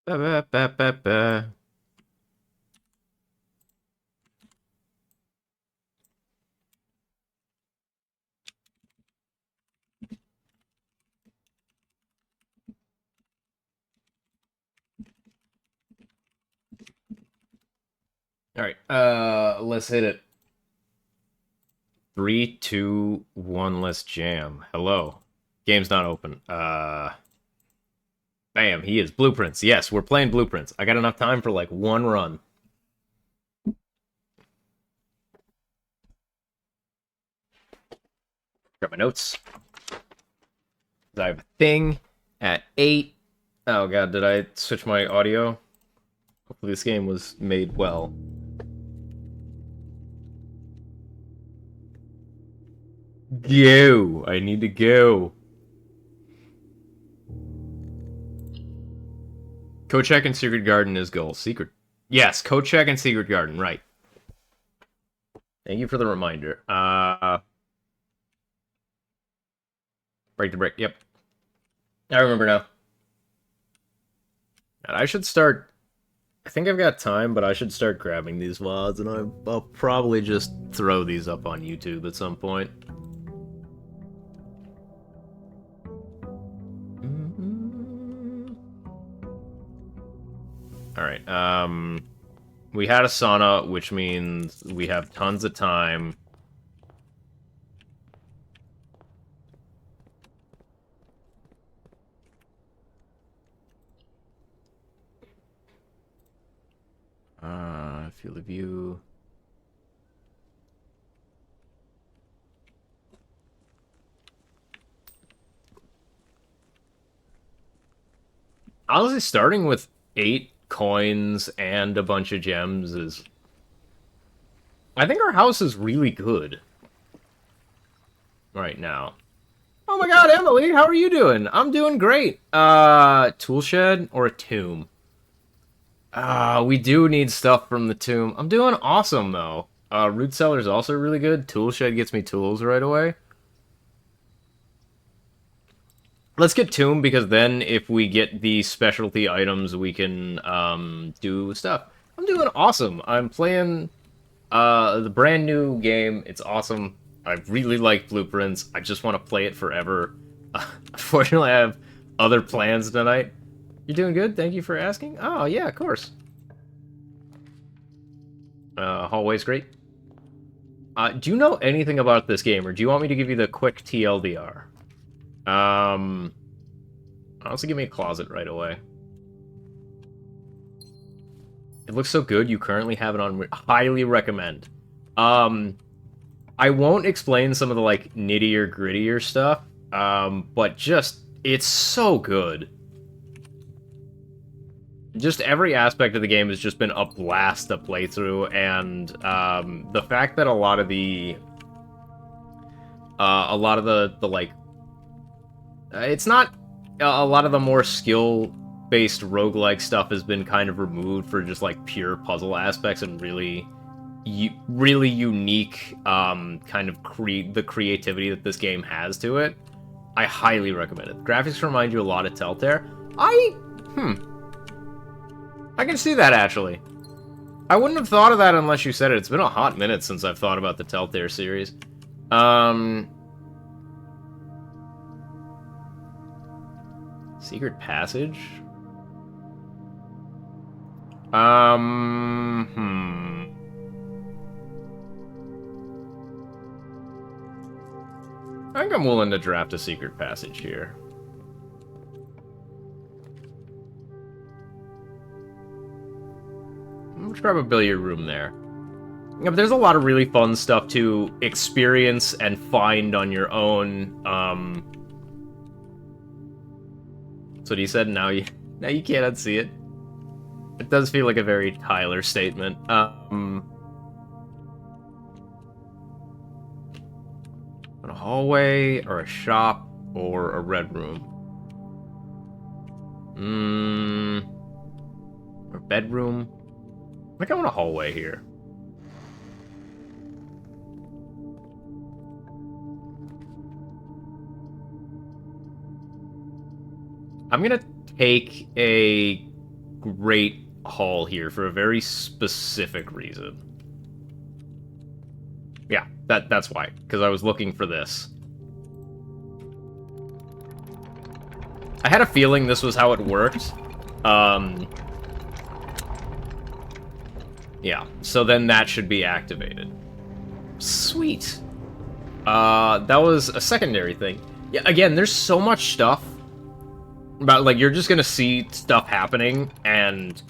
Ba, ba, ba, ba, ba. All right, let's hit it. Three, two, one. Let's jam. Hello. Game's not open. Bam. He is blueprints. Yes, we're playing blueprints. I got enough time for like one run. Grab my notes. I have a thing at 8. Oh god, did I switch my audio? Hopefully this game was made well. Go. I need to go. Kochek and Secret Garden is goal. Secret. Yes, Kochek and Secret Garden, right. Thank you for the reminder. Break the break. Yep. I remember now. And I should start. I think I've got time, but I should start grabbing these VODs, and I'll probably just throw these up on YouTube at some point. Alright, we had a sauna, which means we have tons of time. Field of view. Honestly, starting with 8 coins and a bunch of gems is... I think our house is really good right now. Oh my god, Emily, how are you doing? I'm doing great. Tool shed or a tomb? We do need stuff from the tomb. I'm doing awesome, though. Root cellar's also really good. Tool shed gets me tools right away. Let's get tomb, because then if we get the specialty items, we can, do stuff. I'm doing awesome. I'm playing, the brand new game. It's awesome. I really like Blueprints. I just want to play it forever. Unfortunately, I have other plans tonight. You're doing good? Thank you for asking. Oh, yeah, of course. Hallway's great. Do you know anything about this game, or do you want me to give you the quick TLDR? Honestly, give me a closet right away. It looks so good, you currently have it on... Highly recommend. I won't explain some of the, like, nittier, grittier stuff, but just... It's so good. Just every aspect of the game has just been a blast to play through, and the fact that a lot of the like, it's not a lot of the more skill-based roguelike stuff has been kind of removed for just like pure puzzle aspects and really unique kind of the creativity that this game has to it. I highly recommend it. Graphics remind you a lot of Telltale. I can see that, actually. I wouldn't have thought of that unless you said it. It's been a hot minute since I've thought about the Telltale series. Secret passage? I think I'm willing to draft a secret passage here. Let's grab a billiard room there. Yeah, but there's a lot of really fun stuff to experience and find on your own. That's what he said. Now you can't unsee it. It does feel like a very Tyler statement. A hallway, or a shop, or a red room. Or bedroom. I think I want a hallway here. I'm gonna take a great hall here for a very specific reason. Yeah, that's why. Because I was looking for this. I had a feeling this was how it worked. Yeah, so then that should be activated. Sweet. That was a secondary thing. Yeah, again, there's so much stuff about, like, you're just gonna see stuff happening, and,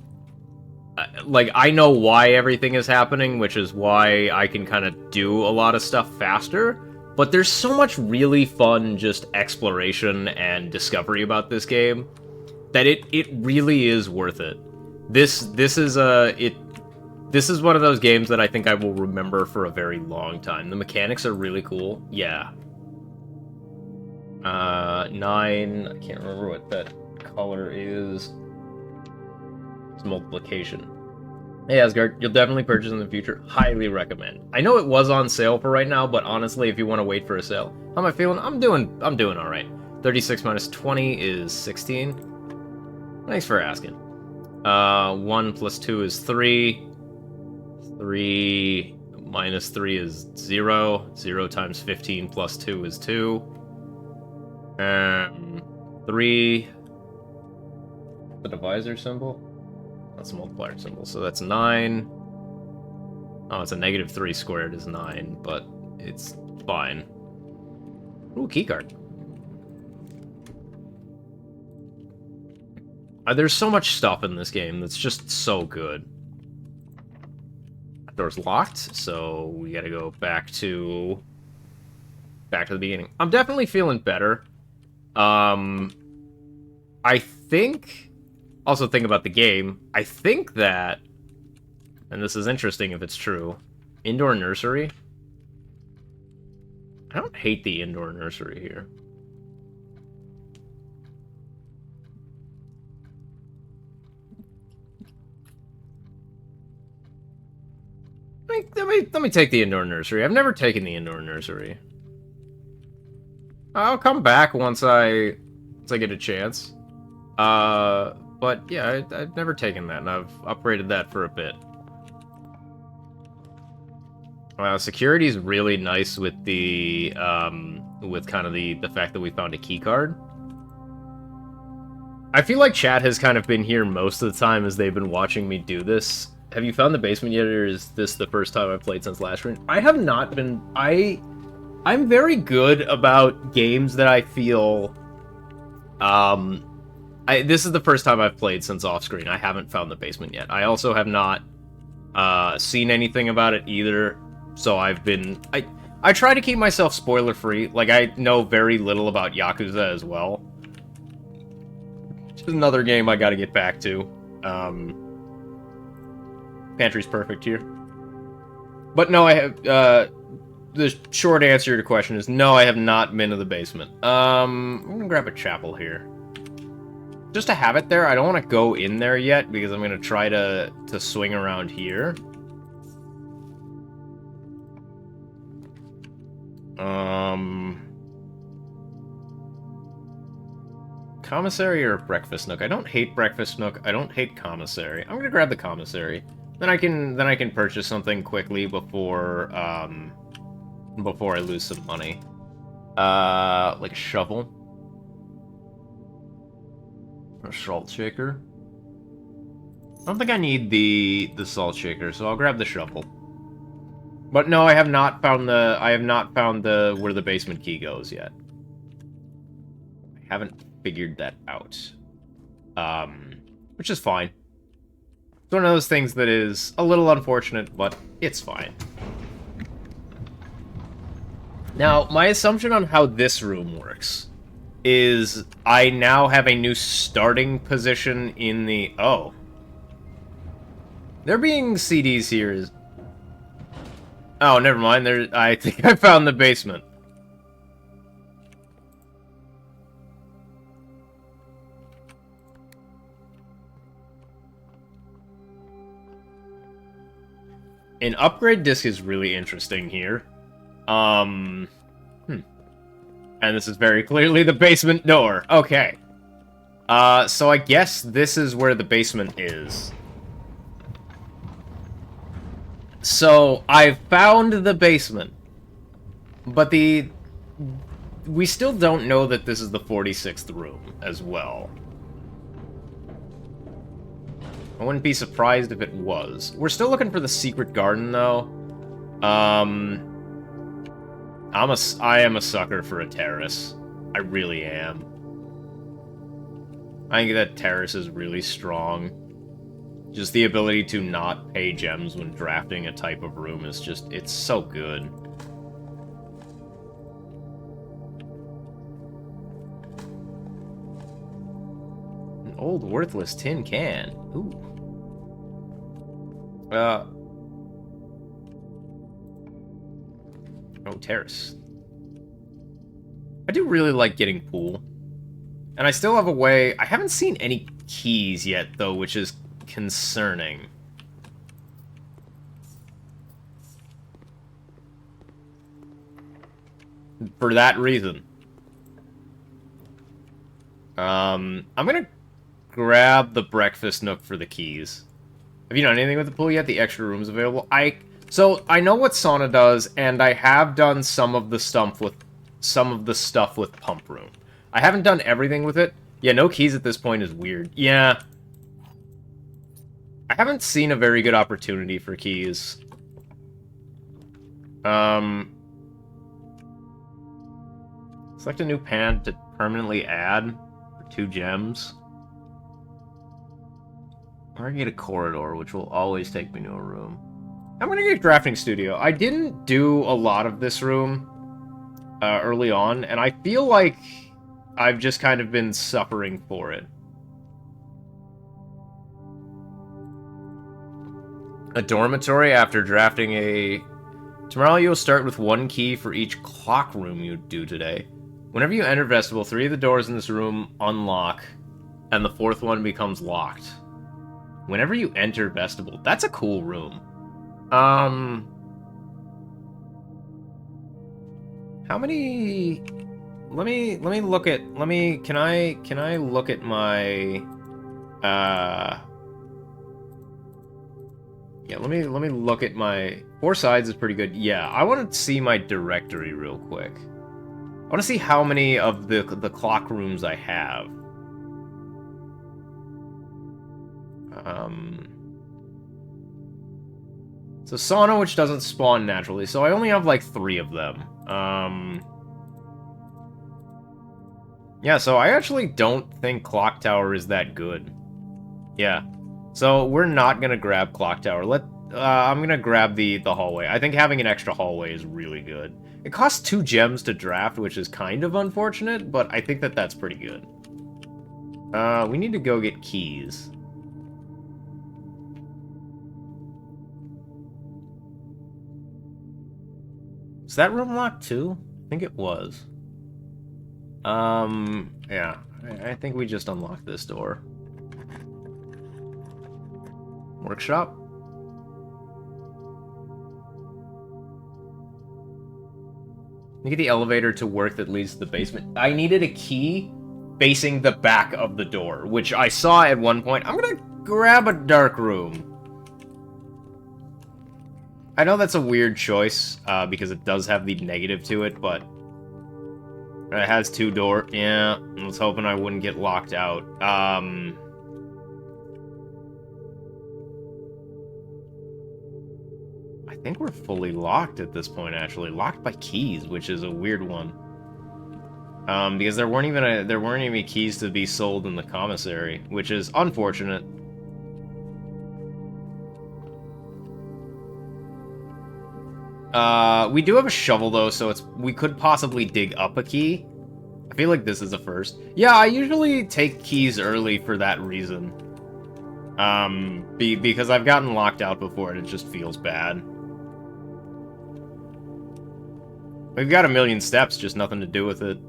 like, I know why everything is happening, which is why I can kind of do a lot of stuff faster, but there's so much really fun just exploration and discovery about this game that it really is worth it. This is one of those games that I think I will remember for a very long time. The mechanics are really cool. Yeah. 9, I can't remember what that color is. It's multiplication. Hey, Asgard, you'll definitely purchase in the future. Highly recommend. I know it was on sale for right now, but honestly, if you want to wait for a sale, how am I feeling? I'm doing all right. 36 minus 20 is 16. Thanks for asking. 1 plus 2 is 3. 3 minus 3 is 0. 0 times 15 plus 2 is 2. 3. The divisor symbol? That's a multiplier symbol, so that's 9. Oh, it's a negative 3 squared is 9, but it's fine. Ooh, keycard. There's so much stuff in this game that's just so good. Door's locked, so we gotta go back to the beginning. I'm definitely feeling better. I think, also think about the game, I think that, and this is interesting if it's true, indoor nursery. I don't hate the indoor nursery here. Let me take the indoor nursery. I've never taken the indoor nursery. I'll come back once I get a chance. But yeah, I've never taken that, and I've upgraded that for a bit. Security is really nice with the with kind of the fact that we found a key card. I feel like chat has kind of been here most of the time as they've been watching me do this. Have you found the basement yet, or is this the first time I've played since last stream? I have not been... I'm very good about games that I feel... this is the first time I've played since off-screen. I haven't found the basement yet. I also have not seen anything about it either, so I've been... I try to keep myself spoiler-free. Like, I know very little about Yakuza as well. Which is another game I gotta get back to. Pantry's perfect here. But no, I have, the short answer to your question is no, I have not been to the basement. I'm gonna grab a chapel here. Just to have it there, I don't want to go in there yet, because I'm gonna try to swing around here. Commissary or breakfast nook? I don't hate breakfast nook. I don't hate commissary. I'm gonna grab the commissary. Then I can purchase something quickly before I lose some money. Like a shovel. Or a salt shaker. I don't think I need the salt shaker, so I'll grab the shovel. But no, I have not found the where the basement key goes yet. I haven't figured that out. Which is fine. It's one of those things that is a little unfortunate, but it's fine. Now, my assumption on how this room works is I now have a new starting position in the... Oh. There being CDs here is... Oh, never mind. I think I found the basement. An upgrade disc is really interesting here. And this is very clearly the basement door. Okay. So I guess this is where the basement is. So, I've found the basement. But we still don't know that this is the 46th room as well. I wouldn't be surprised if it was. We're still looking for the secret garden, though. I am a sucker for a terrace. I really am. I think that terrace is really strong. Just the ability to not pay gems when drafting a type of room is just, it's so good. An old worthless tin can. Ooh. Oh, terrace. I do really like getting pool. And I still have a way... I haven't seen any keys yet, though, which is concerning. For that reason. I'm gonna grab the breakfast nook for the keys. Have you done anything with the pool yet? The extra rooms available? So, I know what sauna does, and I have done some of the stuff with Pump Room. I haven't done everything with it. Yeah, no keys at this point is weird. Yeah. I haven't seen a very good opportunity for keys. Select a new pan to permanently add for 2 gems. I'm gonna get a corridor, which will always take me to a room. I'm gonna get a drafting studio. I didn't do a lot of this room early on, and I feel like I've just kind of been suffering for it. A dormitory after drafting a... Tomorrow you'll start with 1 key for each clock room you do today. Whenever you enter Vestibule, 3 of the doors in this room unlock, and the 4th one becomes locked. Whenever you enter Vestibule. That's a cool room. How many... Let me look at... Can I look at my... Yeah, let me look at my... 4 sides is pretty good. Yeah, I want to see my directory real quick. I want to see how many of the clock rooms I have. So sauna, which doesn't spawn naturally, so I only have like 3 of them. Yeah, so I actually don't think Clock Tower is that good. Yeah. So we're not gonna grab Clock Tower. I'm gonna grab the hallway. I think having an extra hallway is really good. It costs 2 gems to draft, which is kind of unfortunate, but I think that that's pretty good. We need to go get keys. Is that room locked too? I think it was. Yeah. I think we just unlocked this door. Workshop? You get the elevator to work that leads to the basement. I needed a key facing the back of the door, which I saw at one point. I'm gonna grab a dark room. I know that's a weird choice, because it does have the negative to it, but... It has 2 doors. Yeah, I was hoping I wouldn't get locked out. I think we're fully locked at this point, actually. Locked by keys, which is a weird one. Because there weren't even keys to be sold in the commissary, which is unfortunate. We do have a shovel, though, so we could possibly dig up a key. I feel like this is a first. Yeah, I usually take keys early for that reason. Because I've gotten locked out before and it just feels bad. We've got 1,000,000 steps, just nothing to do with it.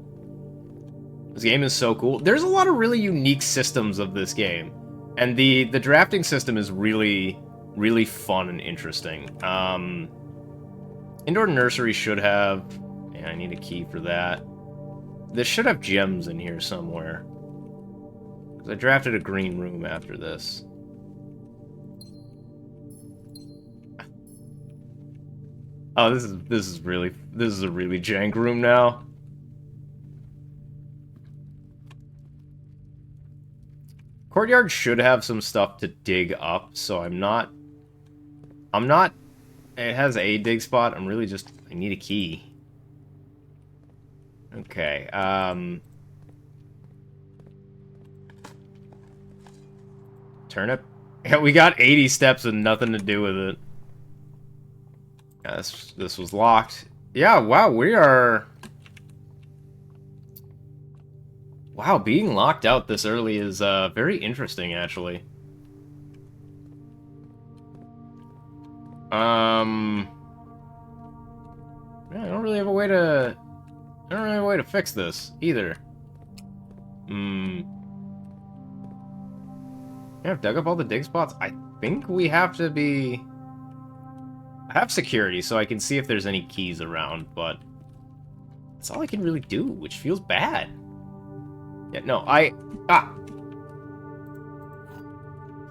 This game is so cool. There's a lot of really unique systems of this game. And the drafting system is really, really fun and interesting. Indoor nursery should have... Yeah, I need a key for that. This should have gems in here somewhere. I drafted a green room after this. Oh, this is a really jank room now. Courtyard should have some stuff to dig up, so I'm not. It has a dig spot. I'm really just. I need a key. Okay. Turnip. Yeah, we got 80 steps and nothing to do with it. Yeah, this was locked. Yeah, wow, we are... Wow, being locked out this early is very interesting, actually. Yeah, I don't really have a way to... I don't really have a way to fix this, either. Yeah, I've dug up all the dig spots. I think we have to be... I have security, so I can see if there's any keys around, but... That's all I can really do, which feels bad. Yeah, no, Ah!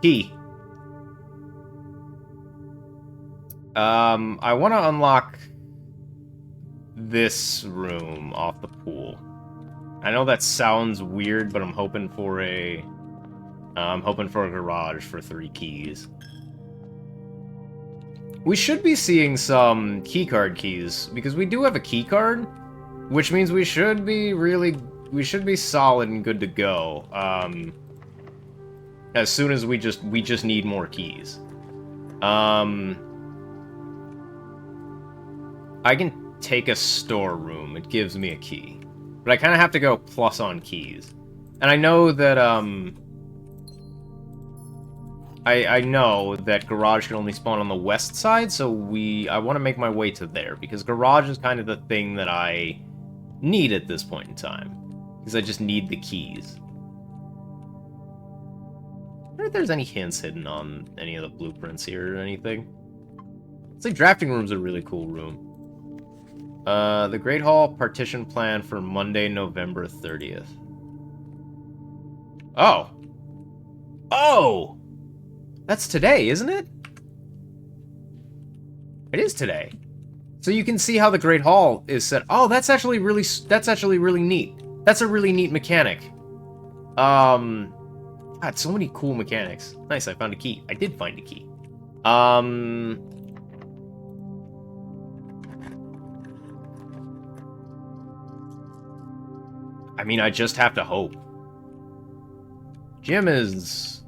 Key. I want to unlock this room off the pool. I know that sounds weird, but I'm hoping for a garage for 3 keys. We should be seeing some keycard keys, because we do have a keycard, which means we should be solid and good to go. As soon as we just need more keys. I can take a storeroom. It gives me a key. But I kind of have to go plus on keys. And I know that, I know that garage can only spawn on the west side, so I want to make my way to there, because garage is kind of the thing that I need at this point in time. Because I just need the keys. I wonder if there's any hints hidden on any of the blueprints here or anything. It's like drafting room's a really cool room. The Great Hall partition plan for Monday, November 30th. Oh! Oh! That's today, isn't it? It is today. So you can see how the Great Hall is set. Oh, that's actually really neat. That's a really neat mechanic. God, so many cool mechanics. Nice, I found a key. I did find a key. I mean, I just have to hope. Jim is...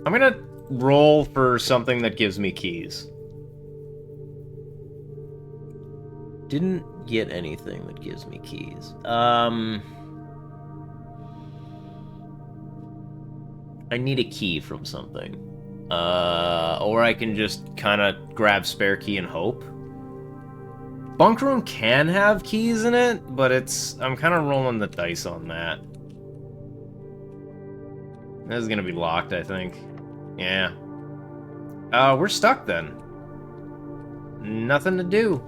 I'm gonna roll for something that gives me keys. Didn't get anything that gives me keys. I need a key from something. Or I can just kind of grab spare key and hope. Bunk room can have keys in it, but I'm kind of rolling the dice on that. This is gonna be locked, I think. Yeah. We're stuck then. Nothing to do.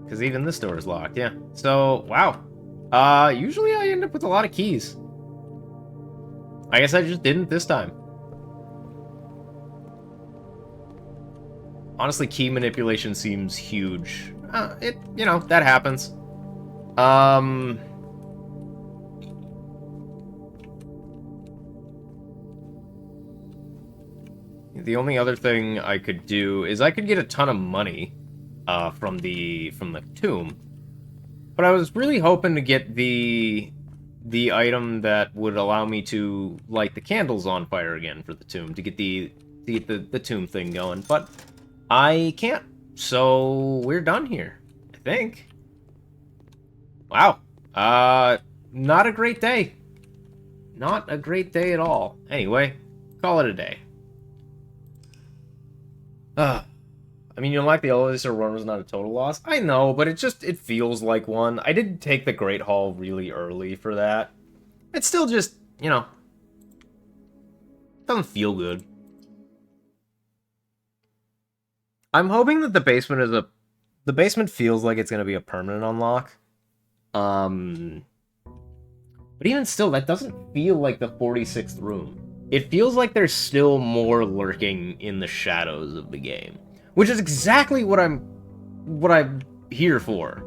Because even this door is locked, yeah. So, wow. Usually I end up with a lot of keys. I guess I just didn't this time. Honestly, key manipulation seems huge. You know, that happens. The only other thing I could do is I could get a ton of money from the tomb. But I was really hoping to get the item that would allow me to light the candles on fire again for the tomb, to get the tomb thing going, but I can't, so we're done here, I think. Wow. Not a great day. Not a great day at all. Anyway, call it a day. I mean, you know, like the Elevator run was not a total loss. I know, but it feels like one. I didn't take the Great Hall really early for that. It's still just, you know, doesn't feel good. I'm hoping that the basement is a... The basement feels like it's going to be a permanent unlock. But even still, that doesn't feel like the 46th room. It feels like there's still more lurking in the shadows of the game. Which is exactly what I'm here for.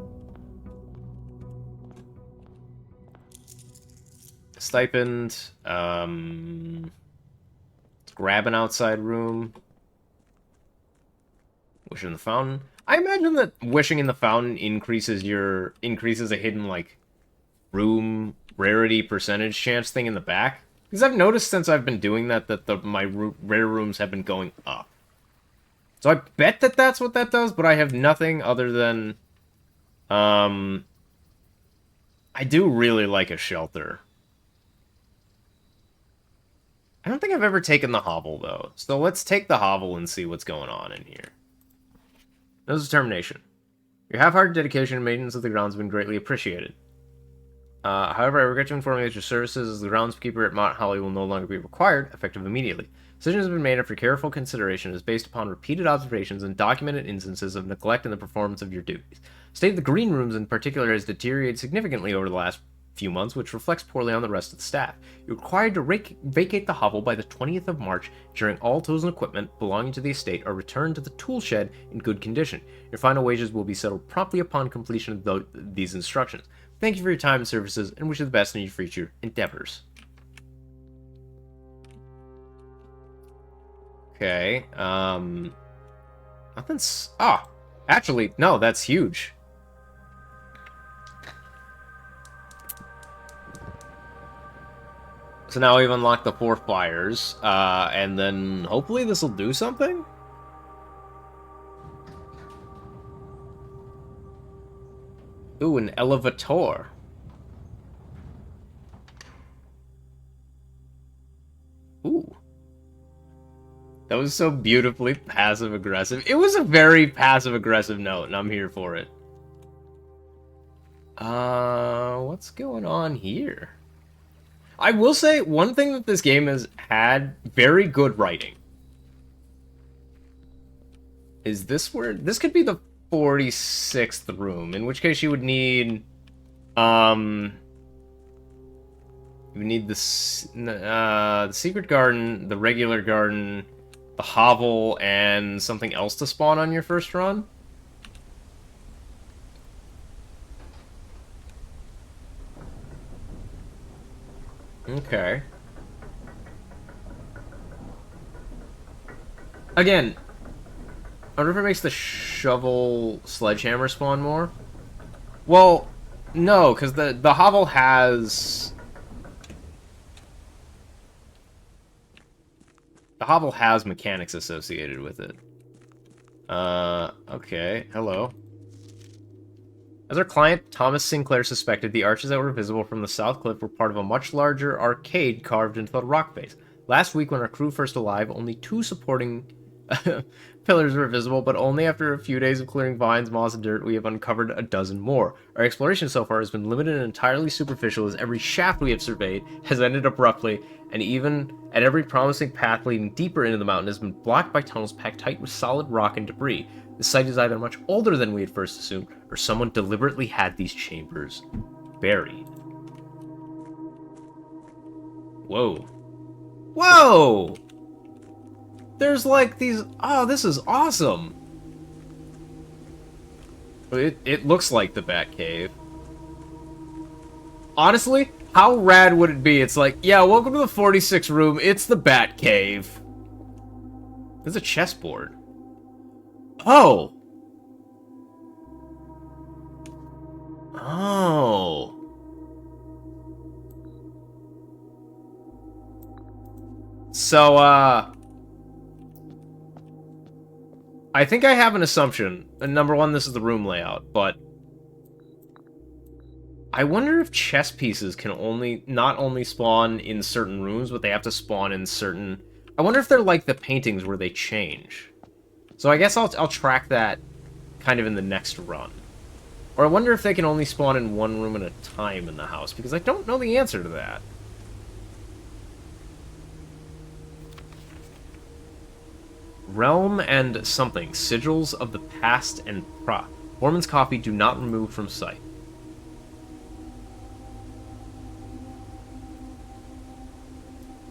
Stipend, grab an outside room. Wish in the fountain. I imagine that wishing in the fountain increases a hidden, like, room rarity percentage chance thing in the back. Because I've noticed since I've been doing that my rare rooms have been going up. So I bet that that's what that does, but I have nothing other than... I do really like a shelter. I don't think I've ever taken the hovel, though. So let's take the hovel and see what's going on in here. No determination. Your half-hearted dedication and maintenance of the grounds have been greatly appreciated. However, I regret to inform you that your services as the groundskeeper at Mount Holly will no longer be required, effective immediately. Decisions have been made after careful consideration is based upon repeated observations and documented instances of neglect in the performance of your duties. State of the green rooms in particular has deteriorated significantly over the last few months, which reflects poorly on the rest of the staff. You're required to vacate the hovel by the 20th of March, ensuring all tools and equipment belonging to the estate are returned to the tool shed in good condition. Your final wages will be settled promptly upon completion of these instructions. Thank you for your time and services, and wish you the best in your future endeavors. Okay, nothing's... Ah! Actually, no, that's huge. So now we've unlocked the 4 fires, and then hopefully this will do something? Ooh, an elevator. Ooh. That was so beautifully passive-aggressive. It was a very passive-aggressive note, and I'm here for it. What's going on here? I will say, one thing that this game has had very good writing. Is this where... This could be the 46th room, in which case you would need... You would need the secret garden, the regular garden, the hovel, and something else to spawn on your first run. Okay. Again, I wonder if it makes the shovel sledgehammer spawn more. Well, no, because the hovel has... The hovel has mechanics associated with it. Okay, hello. As our client, Thomas Sinclair, suspected, the arches that were visible from the south cliff were part of a much larger arcade carved into the rock face. Last week, when our crew first arrived, only 2 supporting pillars were visible, but only after a few days of clearing vines, moss, and dirt, we have uncovered a dozen more. Our exploration so far has been limited and entirely superficial, as every shaft we have surveyed has ended abruptly, and even at every promising path leading deeper into the mountain has been blocked by tunnels packed tight with solid rock and debris. The site is either much older than we had first assumed, or someone deliberately had these chambers buried. Whoa. Whoa! There's like these... Oh, this is awesome! It looks like the Batcave. Honestly, how rad would it be? It's like, yeah, welcome to the 46th room, it's the Batcave. There's a chessboard. Oh! Oh. So, I think I have an assumption. And number one, this is the room layout, but... I wonder if chess pieces can not only spawn in certain rooms, but they have to spawn in certain... I wonder if they're like the paintings where they change. So I guess I'll track that kind of in the next run. Or I wonder if they can only spawn in one room at a time in the house, because I don't know the answer to that. Realm and something. Sigils of the past and Foreman's coffee do not remove from sight.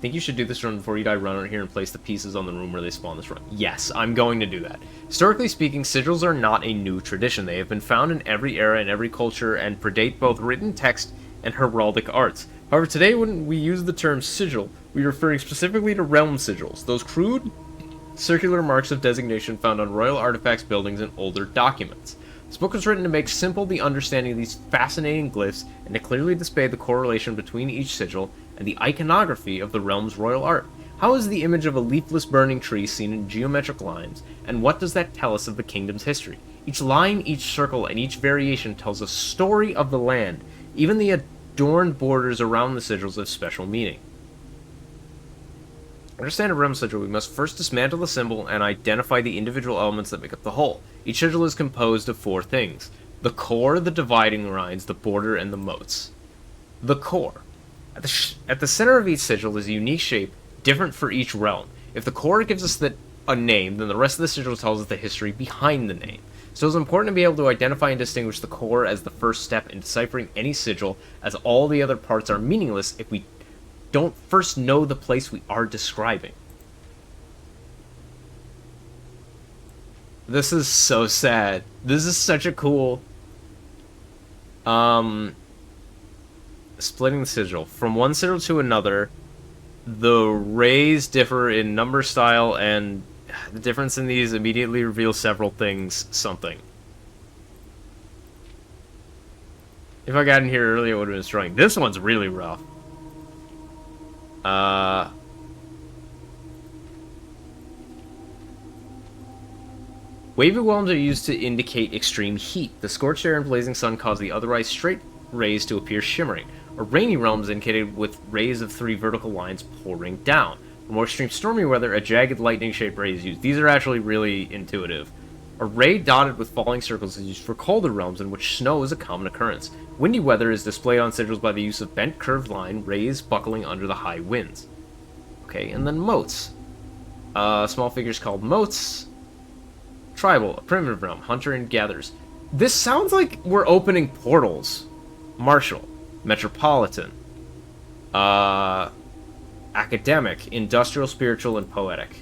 Think you should do this run before you die. Run out here and place the pieces on the room where they spawn this run. Yes, I'm going to do that. Historically speaking, sigils are not a new tradition. They have been found in every era and every culture and predate both written text and heraldic arts. However, today when we use the term sigil, we are referring specifically to realm sigils, those crude, circular marks of designation found on royal artifacts, buildings, and older documents. This book was written to make simple the understanding of these fascinating glyphs and to clearly display the correlation between each sigil and the iconography of the realm's royal art. How is the image of a leafless burning tree seen in geometric lines, and what does that tell us of the kingdom's history? Each line, each circle, and each variation tells a story of the land. Even the adorned borders around the sigils have special meaning. To understand a realm sigil, we must first dismantle the symbol and identify the individual elements that make up the whole. Each sigil is composed of 4 things: the core, the dividing lines, the border, and the moats. The core. At the center of each sigil is a unique shape, different for each realm. If the core gives us a name, then the rest of the sigil tells us the history behind the name. So it's important to be able to identify and distinguish the core as the first step in deciphering any sigil, as all the other parts are meaningless if we don't first know the place we are describing. This is so sad. This is such a cool... Splitting the sigil. From one sigil to another, the rays differ in number, style, and the difference in these immediately reveals several things something. If I got in here earlier, it would have been strong. This one's really rough. Wavy whelms are used to indicate extreme heat. The scorched air and blazing sun cause the otherwise straight rays to appear shimmering. A rainy realm is indicated with rays of 3 vertical lines pouring down. For more extreme stormy weather, a jagged lightning-shaped ray is used. These are actually really intuitive. A ray dotted with falling circles is used for colder realms in which snow is a common occurrence. Windy weather is displayed on sigils by the use of bent curved line rays buckling under the high winds. Okay, and then moats. Small figures called moats. Tribal, a primitive realm, hunter and gatherers. This sounds like we're opening portals. Martial, metropolitan, academic, industrial, spiritual, and poetic.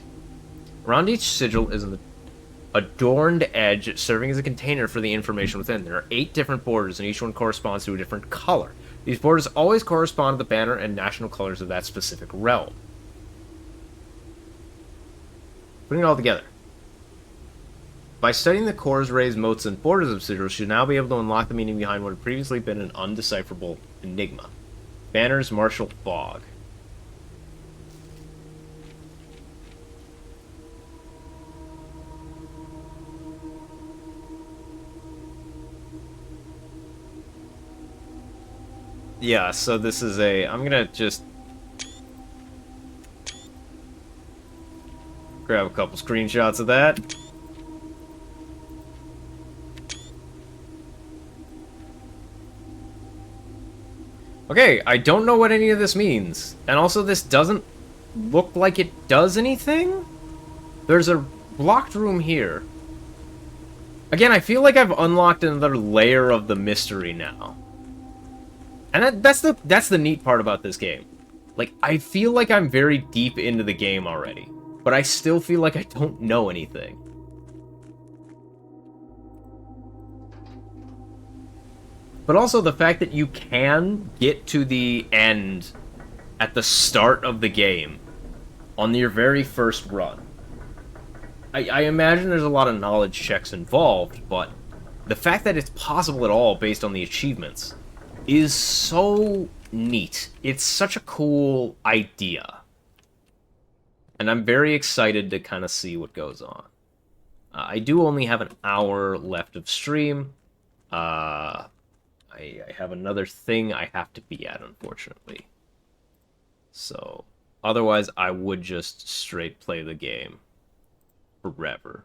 Around each sigil is an adorned edge serving as a container for the information within. There are 8 different borders, and each one corresponds to a different color. These borders always correspond to the banner and national colors of that specific realm. Putting it all together. By studying the cores, rays, moats, and borders of sigils, you should now be able to unlock the meaning behind what had previously been an undecipherable enigma. Banners, Marshall, Bog. Yeah, so this is I'm gonna just grab a couple screenshots of that. Okay, I don't know what any of this means. And also, this doesn't look like it does anything? There's a blocked room here. Again, I feel like I've unlocked another layer of the mystery now. And that's the neat part about this game. Like, I feel like I'm very deep into the game already, but I still feel like I don't know anything. But also the fact that you can get to the end at the start of the game on your very first run. I imagine there's a lot of knowledge checks involved, but the fact that it's possible at all based on the achievements is so neat. It's such a cool idea. And I'm very excited to kind of see what goes on. I do only have an hour left of stream. I have another thing I have to be at, unfortunately. So, otherwise I would just straight play the game forever.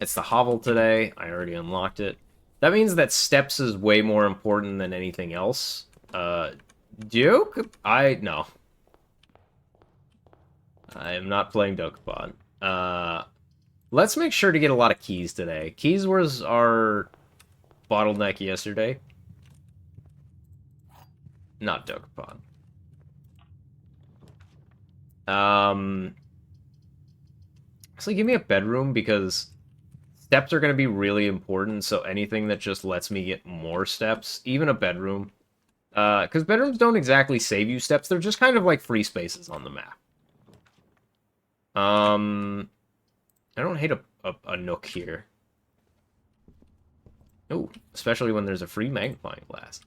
It's the hovel today. I already unlocked it. That means that steps is way more important than anything else. Duke? No. I am not playing Dokapon. Let's make sure to get a lot of keys today. Keys was our bottleneck yesterday. Not Dokapon. Actually, give me a bedroom because steps are going to be really important, so anything that just lets me get more steps, even a bedroom. Because bedrooms don't exactly save you steps, they're just kind of like free spaces on the map. I don't hate a nook here. Oh, especially when there's a free magnifying glass.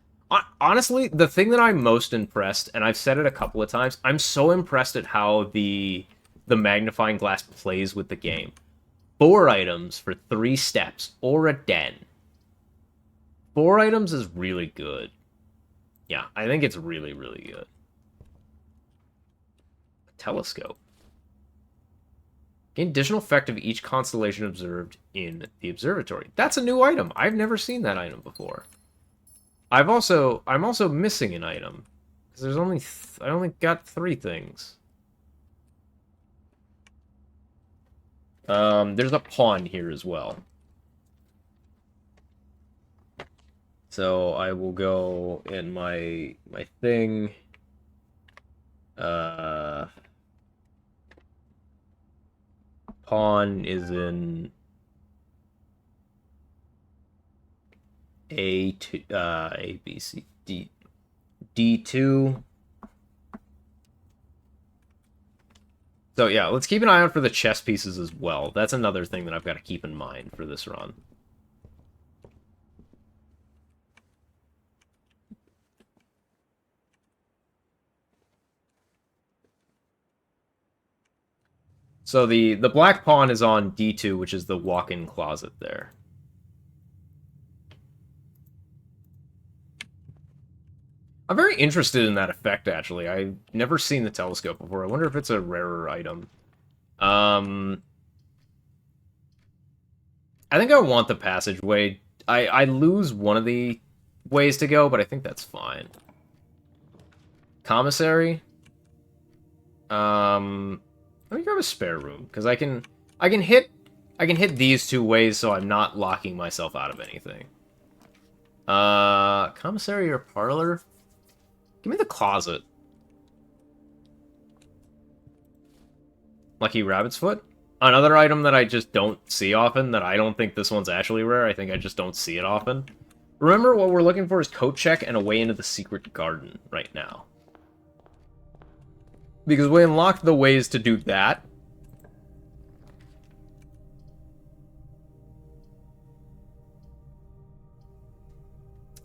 Honestly, the thing that I'm most impressed, and I've said it a couple of times, I'm so impressed at how the magnifying glass plays with the game. 4 items for 3 steps, or a den. 4 items is really good. Yeah, I think it's really, really good. A telescope. Gain additional effect of each constellation observed in the observatory. That's a new item. I've never seen that item before. I'm also missing an item because there's only I only got 3 things. There's a pawn here as well. So I will go in my thing. Pawn is in A B C D D2. So yeah, let's keep an eye out for the chess pieces as well. That's another thing that I've got to keep in mind for this run. So the black pawn is on D2, which is the walk-in closet there. I'm very interested in that effect, actually. I've never seen the telescope before. I wonder if it's a rarer item. I think I want the passageway. I lose one of the ways to go, but I think that's fine. Commissary. Let me grab a spare room because I can hit these 2 ways, so I'm not locking myself out of anything. Commissary or parlor? Give me the closet. Lucky Rabbit's Foot? Another item that I just don't see often, that I don't think this one's actually rare. I think I just don't see it often. Remember, what we're looking for is coat check and a way into the secret garden right now. Because we unlocked the ways to do that.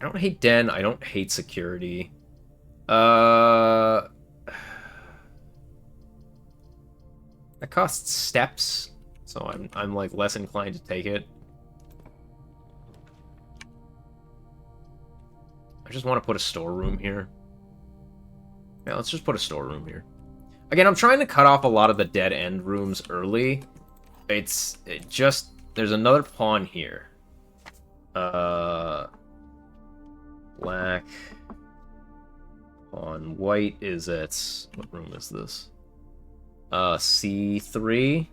I don't hate den, I don't hate security. That costs steps, so I'm like less inclined to take it. I just want to put a storeroom here. Yeah, let's just put a storeroom here. Again, I'm trying to cut off a lot of the dead end rooms early. There's another pawn here. Black. Pawn white is at, what room is this? C3.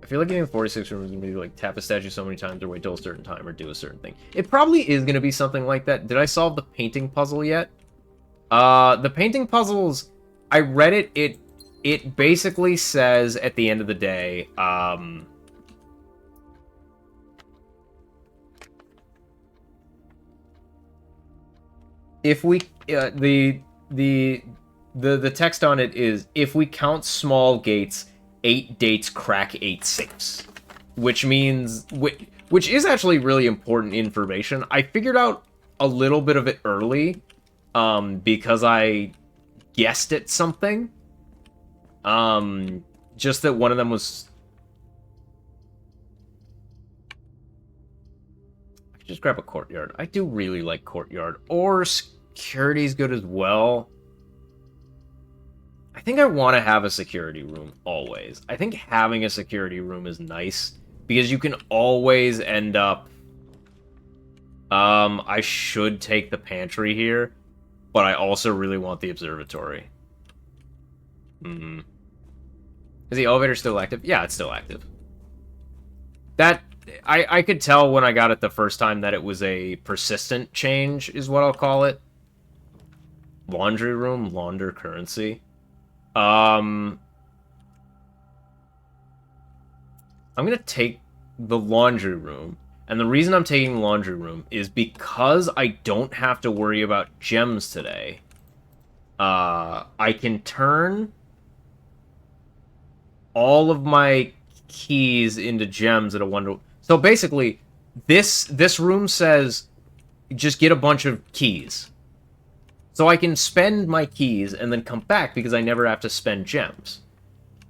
I feel like getting 46 rooms is gonna be like tap a statue so many times or wait till a certain time or do a certain thing. It probably is gonna be something like that. Did I solve the painting puzzle yet? The painting puzzles, I read it. It basically says at the end of the day, if we the text on it is, if we count small gates, 8 dates crack 8 safes, which means which is actually really important information. I figured out a little bit of it early because I guessed at something. Just that one of them was, I could just grab a courtyard. I do really like courtyard, or security's good as well. I think I want to have a security room always. I think having a security room is nice Because you can always end up... I should take the pantry here, but I also really want the observatory. Is the elevator still active? Yeah, it's still active. That... I could tell when I got it the first time that it was a persistent change, is what I'll call it. Laundry room, launder currency. I'm gonna take the laundry room. And the reason I'm taking the laundry room is because I don't have to worry about gems today. I can turn all of my keys into gems at a one. So basically, this room says just get a bunch of keys. So I can spend my keys and then come back because I never have to spend gems.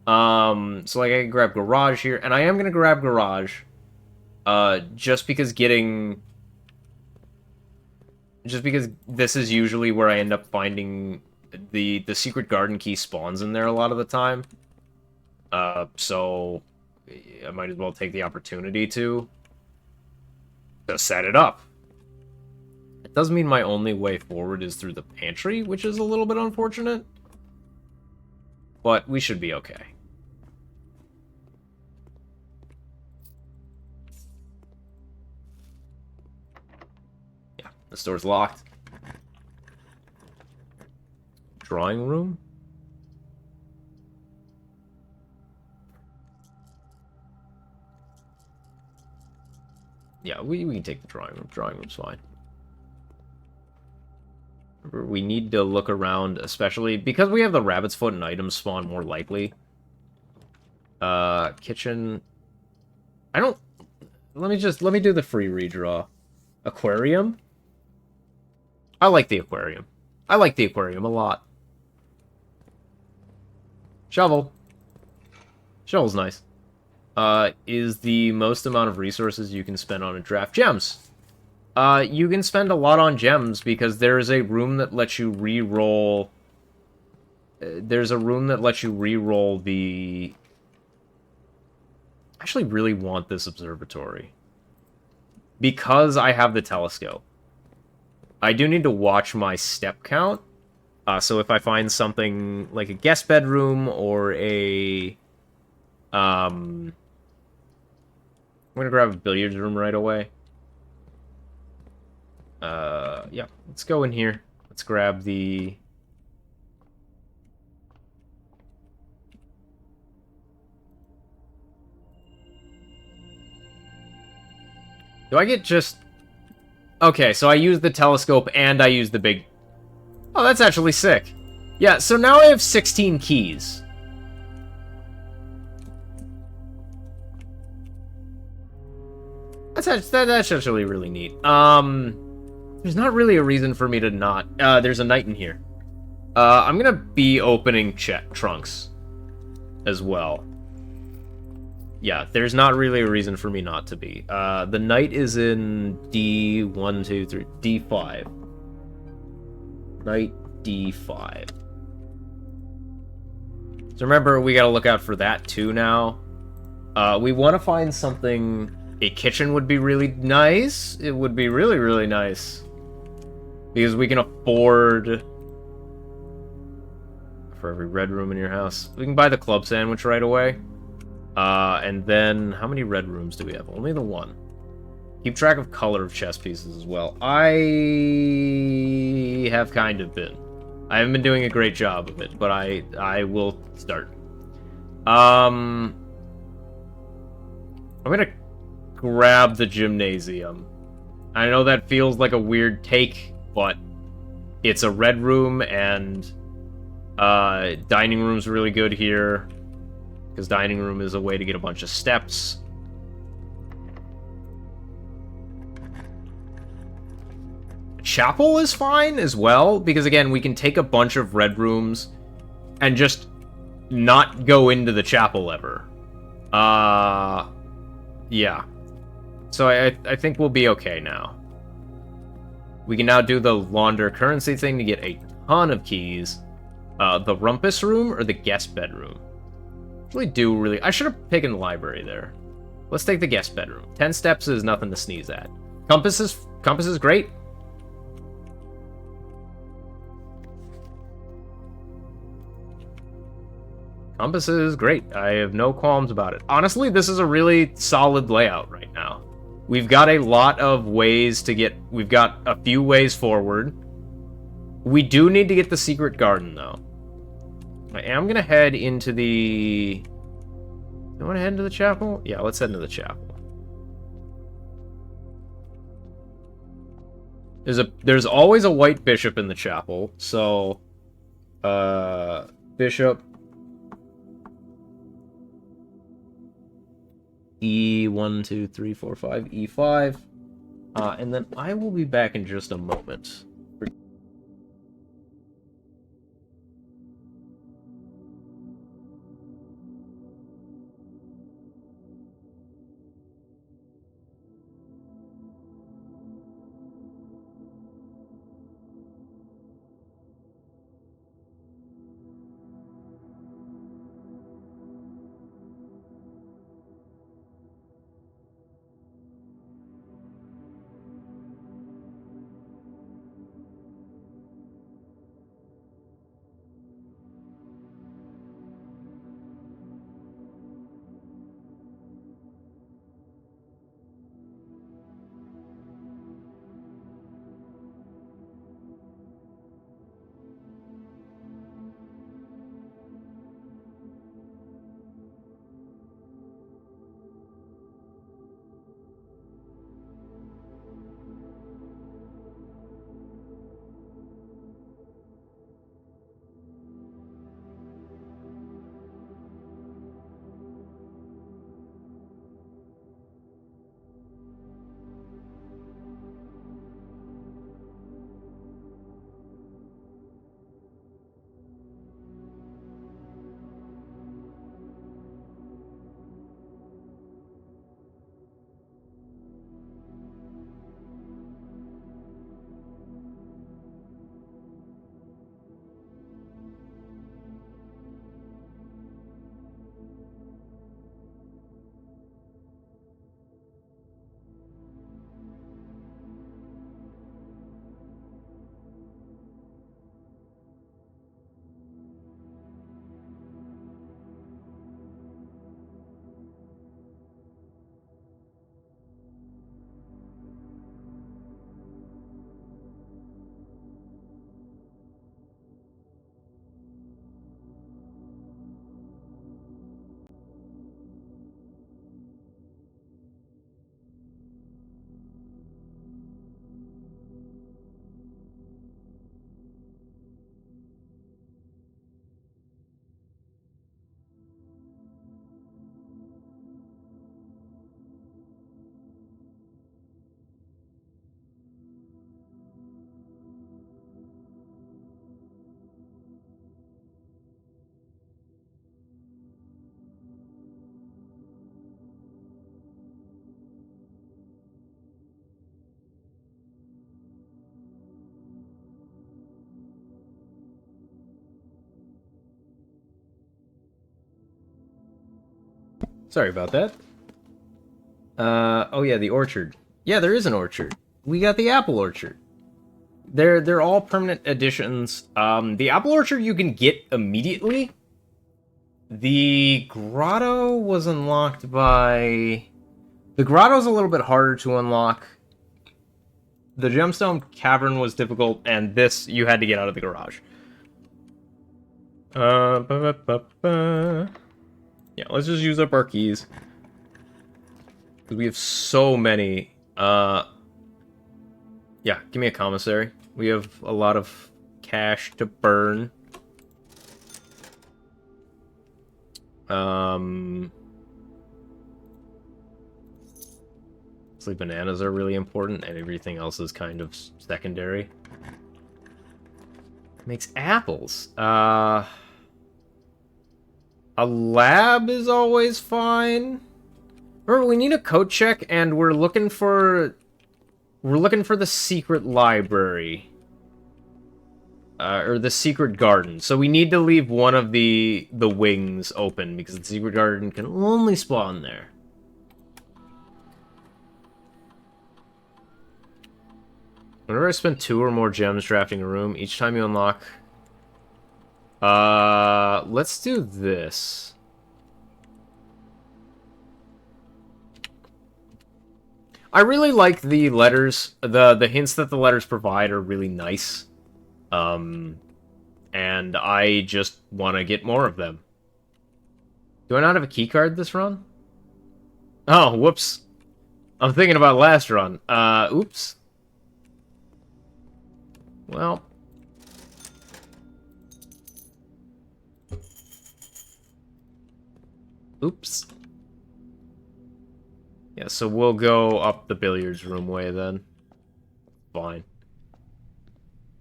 So like I can grab garage here, and I am gonna grab garage. Just because this is usually where I end up finding the secret garden key spawns in there a lot of the time. So I might as well take the opportunity to set it up. It does mean my only way forward is through the pantry, which is a little bit unfortunate. But we should be okay. Yeah, the store's locked. Drawing room? Yeah, we can take the drawing room. Drawing room's fine. Remember, we need to look around, especially because we have the rabbit's foot and items spawn more likely. Kitchen. I don't... Let me do the free redraw. Aquarium? I like the aquarium. I like the aquarium a lot. Shovel. Shovel's nice. Is the most amount of resources you can spend on a draft. Gems. You can spend a lot on gems because there is a room that lets you re-roll... there's a room that lets you re-roll the... I actually really want this observatory. Because I have the telescope. I do need to watch my step count. So if I find something like a guest bedroom or a... I'm gonna grab a billiards room right away. Yeah, let's go in here. Let's grab the... Do I get just... Okay, so I use the telescope and I use the big... Oh, that's actually sick. Yeah, so now I have 16 keys. That's actually really neat. There's not really a reason for me to not... there's a knight in here. I'm gonna be opening trunks as well. Yeah, there's not really a reason for me not to be. The knight is in D1, 2, 3, D5. Knight D5. So remember, we gotta look out for that too now. We want to find something... A kitchen would be really nice. It would be really, really nice. Because we can afford... For every red room in your house. We can buy the club sandwich right away. And then... How many red rooms do we have? Only the one. Keep track of color of chess pieces as well. I have kind of been. I haven't been doing a great job of it, but I will start. I'm gonna grab the gymnasium. I know that feels like a weird take, but it's a red room, and dining room's really good here, because dining room is a way to get a bunch of steps. Chapel is fine as well, because again, we can take a bunch of red rooms and just not go into the chapel ever. Yeah. So I think we'll be okay now. We can now do the launder currency thing to get a ton of keys. The rumpus room or the guest bedroom? I should have taken the library there. Let's take the guest bedroom. 10 steps is nothing to sneeze at. Compass is great. Compass is great. I have no qualms about it. Honestly, this is a really solid layout right now. We've got a lot of ways to get... We've got a few ways forward. We do need to get the secret garden, though. I am going to head into the... You want to head into the chapel? Yeah, let's head into the chapel. There's always a white bishop in the chapel, so... Bishop... E1, 2, 3, 4, 5, E5. And then I will be back in just a moment. Sorry about that. Oh yeah, the orchard. Yeah, there is an orchard. We got the apple orchard. They're all permanent additions. The apple orchard you can get immediately. The grotto was unlocked by... The grotto's a little bit harder to unlock. The gemstone cavern was difficult, and this you had to get out of the garage. Yeah, let's just use up our keys. Because we have so many. Yeah, give me a commissary. We have a lot of cash to burn. So bananas are really important, and everything else is kind of secondary. Makes apples. A lab is always fine. Remember, we need a code check, and we're looking for the secret library. Or the secret garden. So we need to leave one of the wings open, because the secret garden can only spawn there. Whenever I spend 2 or more gems drafting a room, each time you unlock... let's do this. I really like the letters. The hints that the letters provide are really nice. And I just want to get more of them. Do I not have a keycard this run? Oh, whoops. I'm thinking about last run. Oops. Well. Oops. Yeah, so we'll go up the billiards room way then. Fine.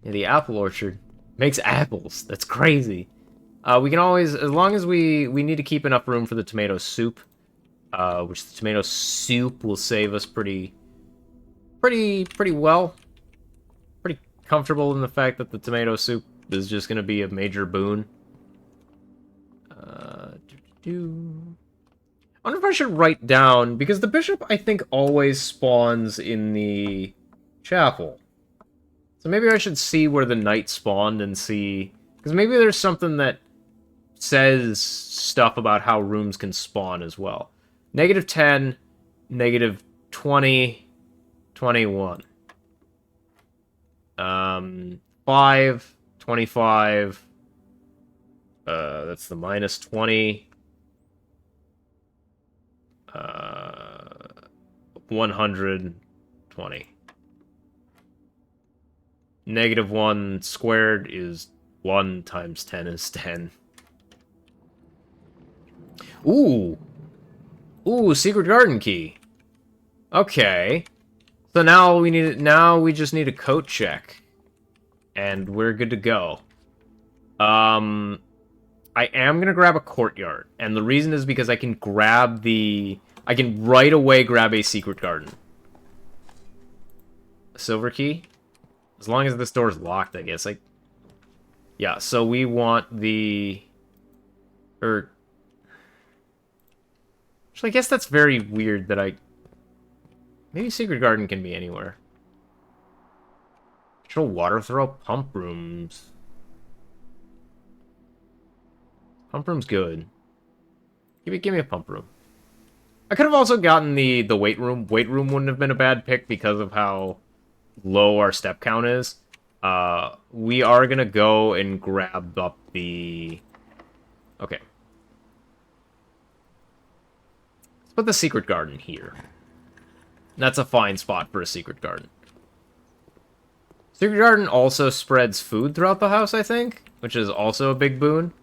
Yeah, the apple orchard makes apples. That's crazy. We can always, as long as we need to keep enough room for the tomato soup, which the tomato soup will save us pretty well. Pretty comfortable in the fact that the tomato soup is just going to be a major boon. I wonder if I should write down, because the bishop, I think, always spawns in the chapel. So maybe I should see where the knight spawned and see... Because maybe there's something that says stuff about how rooms can spawn as well. -10, -20, 21. 5, 25. That's the -20. 120. -1 squared is 1 times 10 is 10. Ooh! Ooh, secret garden key. Okay. So now we just need a coat check. And we're good to go. I am gonna grab a courtyard, and the reason is because I can right away grab a secret garden. A silver key? As long as this door's locked, I guess. Yeah, so we want the... Actually, I guess that's very weird that maybe secret garden can be anywhere. Control water throw, pump rooms. Pump room's good. Give me a pump room. I could have also gotten the weight room. Weight room wouldn't have been a bad pick because of how low our step count is. We are gonna go and grab up the... Okay. Let's put the secret garden here. That's a fine spot for a secret garden. Secret garden also spreads food throughout the house, I think, which is also a big boon.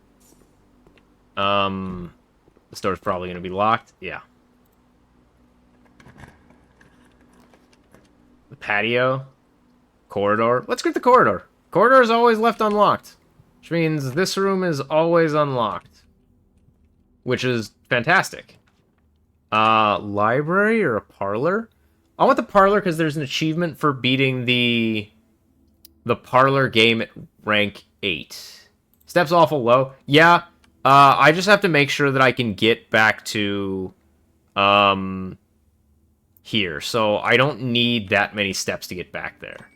The store's probably gonna be locked. Yeah. The patio. Corridor. Let's get the corridor. Corridor is always left unlocked, which means this room is always unlocked, which is fantastic. Library or a parlor? I want the parlor because there's an achievement for beating the parlor game at rank 8. Steps awful low. Yeah, I just have to make sure that I can get back to here. So I don't need that many steps to get back there.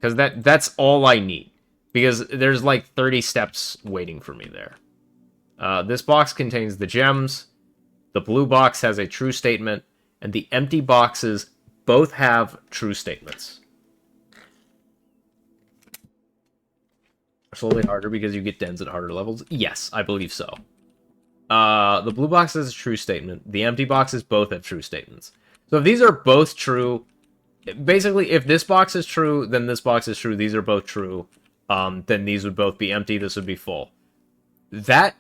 Because that's all I need. Because there's like 30 steps waiting for me there. This box contains the gems. The blue box has a true statement. And the empty boxes both have true statements. Slowly harder because you get dens at harder levels? Yes, I believe so. The blue box has a true statement. The empty boxes both have true statements. So if these are both true... Basically, if this box is true, then this box is true. These are both true. Then these would both be empty. This would be full. That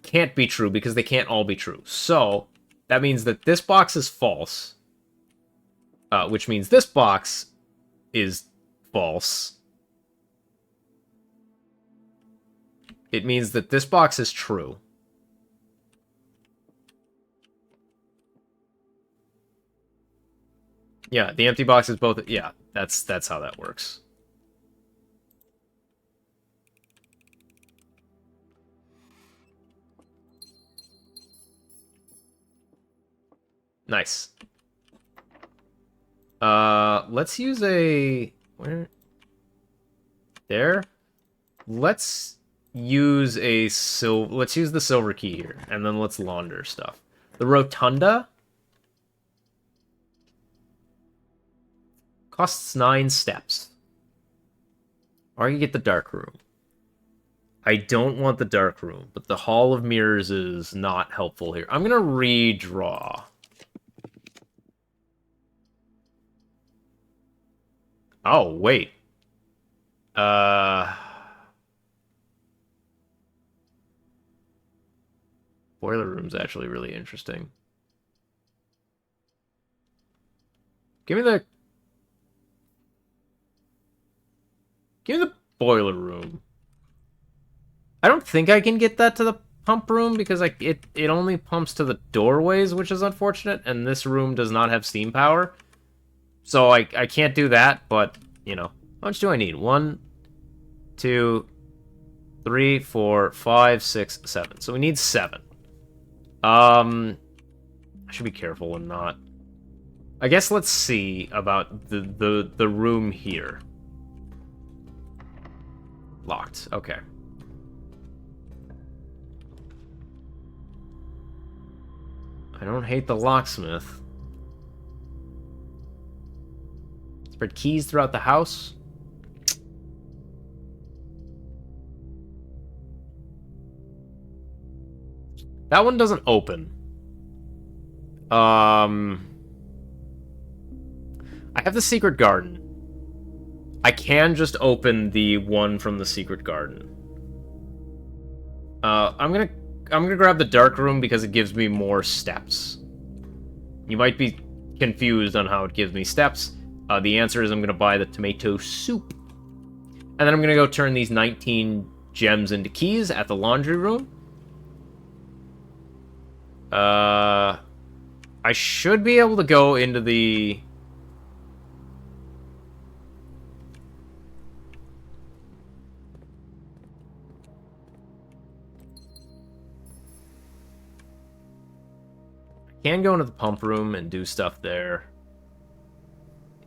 can't be true because they can't all be true. So that means that this box is false, which means this box is false. It means that this box is true. Yeah, the empty box is both... Yeah, that's how that works. Nice. Let's use a... Where? There? Let's use a let's use the silver key here, and then let's launder stuff. The rotunda costs 9 steps. Or you get the dark room. I don't want the dark room, but the Hall of Mirrors is not helpful here. I'm gonna redraw. Oh, wait. Boiler room's actually really interesting. Give me the boiler room. I don't think I can get that to the pump room because it only pumps to the doorways, which is unfortunate, and this room does not have steam power. So I can't do that, but, you know. How much do I need? 1, 2, 3, 4, 5, 6, 7. So we need 7. I should be careful and not. I guess let's see about the room here. Locked. Okay. I don't hate the locksmith. Spread keys throughout the house. That one doesn't open. I have the secret garden. I can just open the one from the secret garden. I'm gonna grab the dark room because it gives me more steps. You might be confused on how it gives me steps. The answer is I'm gonna buy the tomato soup. And then I'm gonna go turn these 19 gems into keys at the laundry room. I should be able to go into the... Can go into the pump room and do stuff there.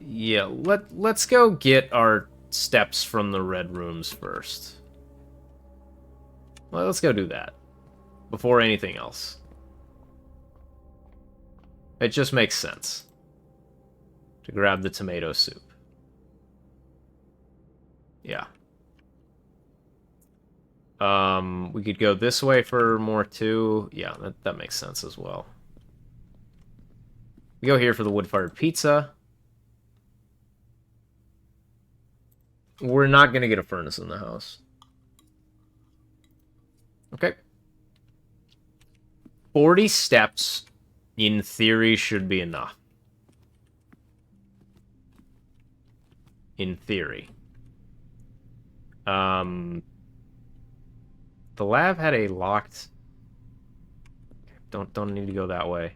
Yeah, let's go get our steps from the red rooms first. Well, let's go do that. Before anything else. It just makes sense to grab the tomato soup. Yeah. We could go this way for more too. Yeah, that makes sense as well. We go here for the wood-fired pizza. We're not going to get a furnace in the house. Okay. 40 steps, in theory, should be enough. In theory. The lab had a locked... Don't need to go that way.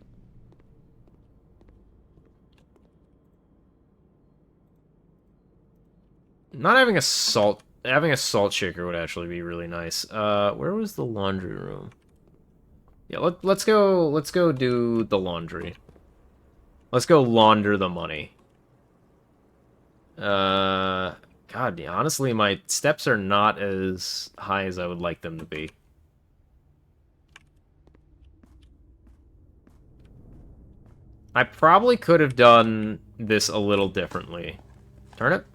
Not having a salt shaker would actually be really nice. Where was the laundry room? Yeah, let's go do the laundry. Let's go launder the money. God, yeah, honestly, my steps are not as high as I would like them to be. I probably could have done this a little differently. Turnip?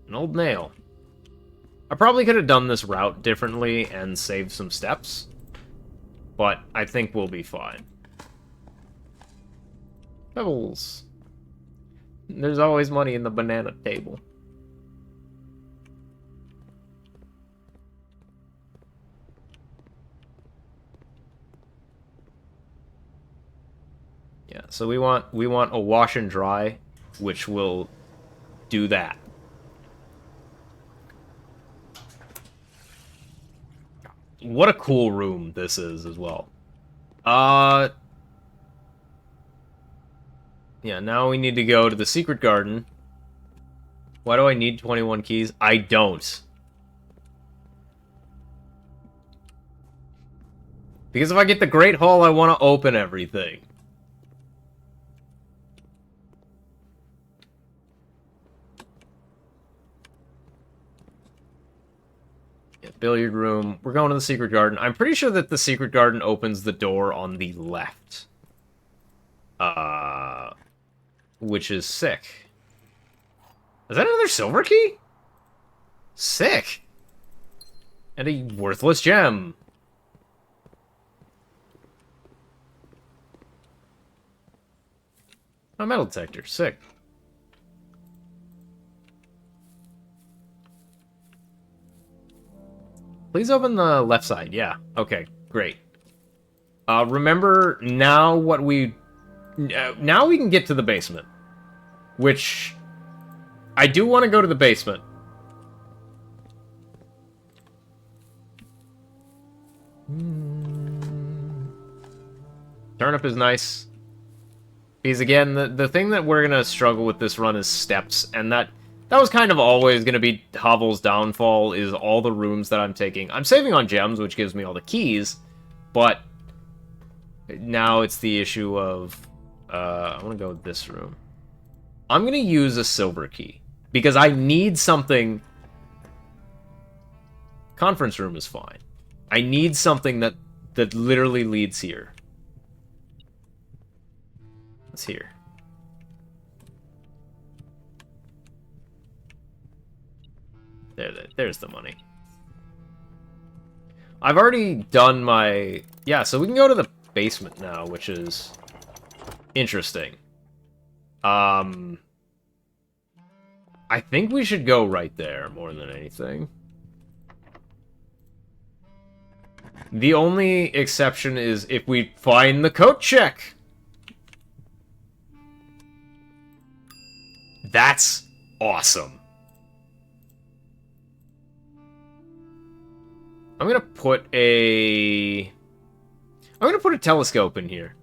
An old nail. I probably could have done this route differently and saved some steps. But I think we'll be fine. Pebbles. There's always money in the banana table. Yeah, so we want a wash and dry, which will do that. What a cool room this is as well. Yeah, now we need to go to the secret garden. Why do I need 21 keys? I don't. Because if I get the Great Hall, I want to open everything. Yeah, billiard room. We're going to the secret garden. I'm pretty sure that the secret garden opens the door on the left. Which is sick. Is that another silver key? Sick. And a worthless gem. A metal detector. Sick. Please open the left side. Yeah. Okay. Great. Remember now what we... now we can get to the basement. Which... I do want to go to the basement. Turnip is nice. Because again, the thing that we're going to struggle with this run is steps, and that was kind of always going to be Hovel's downfall, is all the rooms that I'm taking. I'm saving on gems, which gives me all the keys, but now it's the issue of, I want to go with this room. I'm going to use a silver key, because I need something... Conference room is fine. I need something that literally leads here. It's here. There's the money. I've already done my... Yeah, so we can go to the basement now, which is interesting. I think we should go right there more than anything. The only exception is if we find the coat check. That's awesome. I'm gonna put a telescope in here.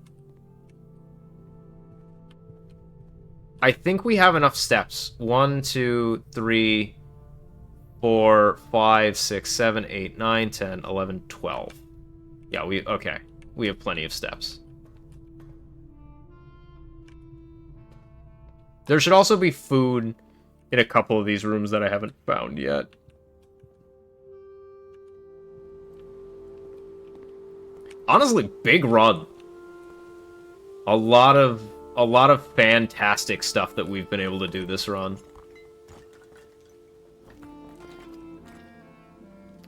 I think we have enough steps. 1, 2, 3, 4, 5, 6, 7, 8, 9, 10, 11, 12. Yeah, okay. We have plenty of steps. There should also be food in a couple of these rooms that I haven't found yet. Honestly, big run. A lot of fantastic stuff that we've been able to do this run.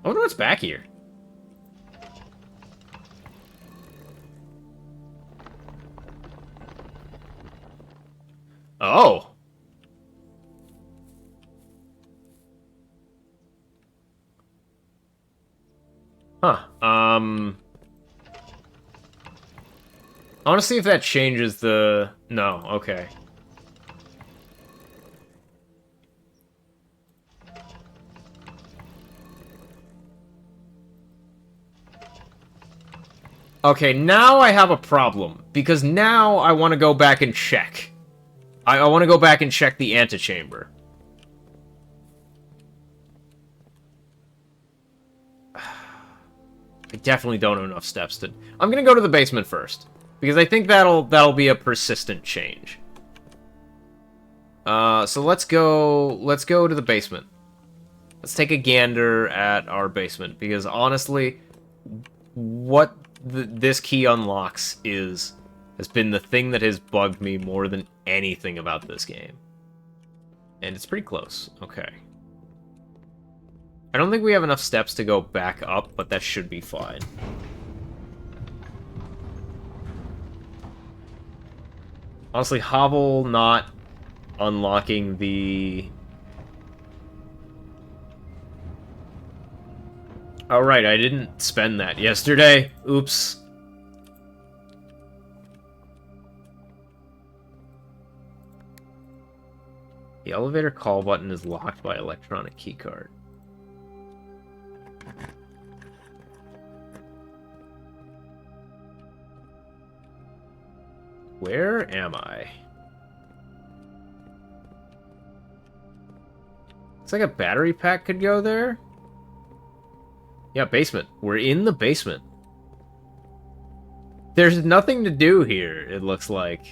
I wonder what's back here. Oh. Huh. I want to see if that changes the... No, okay. Okay, now I have a problem, because now I want to go back and check. I want to go back and check the antechamber. I definitely don't have enough steps to... I'm gonna go to the basement first, because I think that'll be a persistent change. So let's go to the basement. Let's take a gander at our basement, because honestly, what this key unlocks has been the thing that has bugged me more than anything about this game. And it's pretty close. Okay. I don't think we have enough steps to go back up, but that should be fine. Honestly, Hovel not unlocking the... Oh, right, I didn't spend that yesterday. Oops. The elevator call button is locked by electronic keycard. Where am I? Looks like a battery pack could go there. Yeah, basement. We're in the basement. There's nothing to do here, it looks like.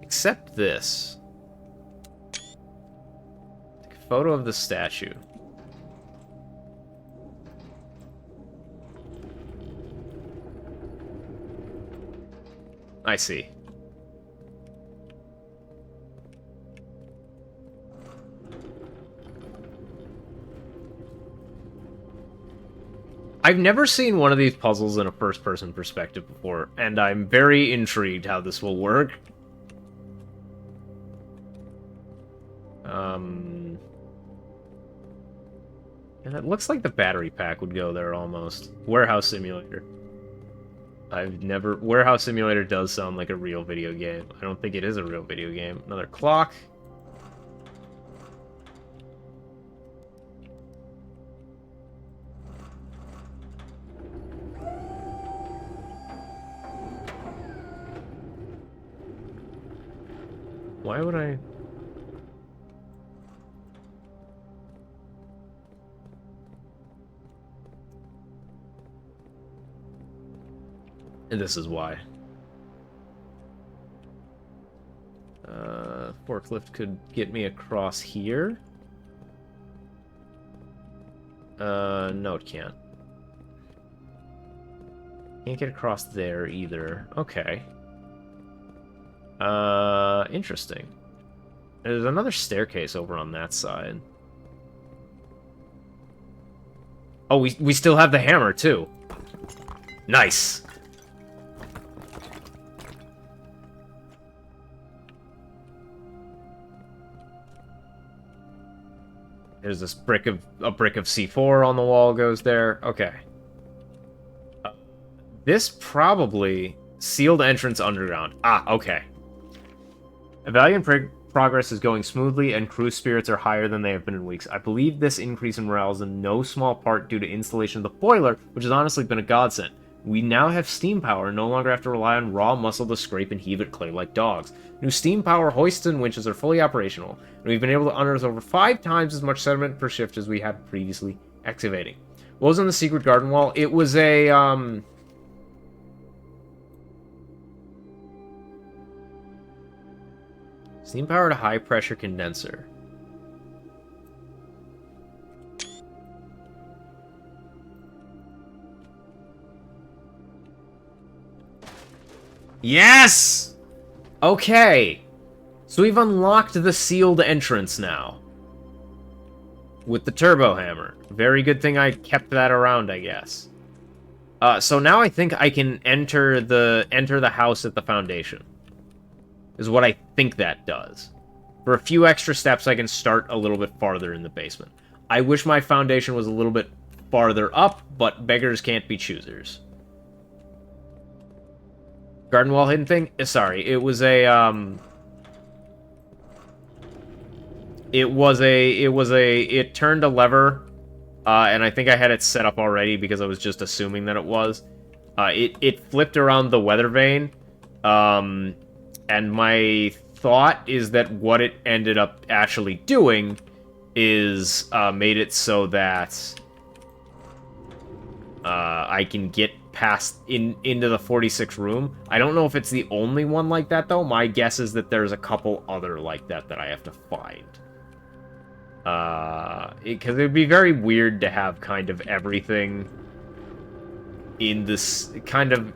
Except this. Photo of the statue. I see. I've never seen one of these puzzles in a first-person perspective before, and I'm very intrigued how this will work. And it looks like the battery pack would go there almost. Warehouse Simulator. Warehouse Simulator does sound like a real video game. I don't think it is a real video game. Another clock. Why would I... And this is why. Forklift could get me across here. No, it can't. Can't get across there either. Okay. Interesting. There's another staircase over on that side. Oh, we still have the hammer, too. Nice. There's this a brick of C4 on the wall goes there. Okay. This probably sealed entrance underground. Ah, okay. Valiant progress is going smoothly, and crew spirits are higher than they have been in weeks. I believe this increase in morale is in no small part due to installation of the boiler, which has honestly been a godsend. We now have steam power and no longer have to rely on raw muscle to scrape and heave at clay like dogs. New steam power hoists and winches are fully operational, and we've been able to unearth over 5 times as much sediment per shift as we had previously excavating. What was on the secret garden wall? It was a, steam-powered high-pressure condenser. Yes! Okay. So we've unlocked the sealed entrance now. With the turbo hammer. Very good thing I kept that around, I guess. So now I think I can enter the house at the foundation. Is what I think that does. For a few extra steps, I can start a little bit farther in the basement. I wish my foundation was a little bit farther up, but beggars can't be choosers. Garden wall hidden thing? Sorry, it was a, it turned a lever, and I think I had it set up already because I was just assuming that it was. It flipped around the weather vane, and my thought is that what it ended up actually doing is made it so that I can get past into the 46 room. I don't know if it's the only one like that, though. My guess is that there's a couple other like that I have to find. Because it would be very weird to have kind of everything in this kind of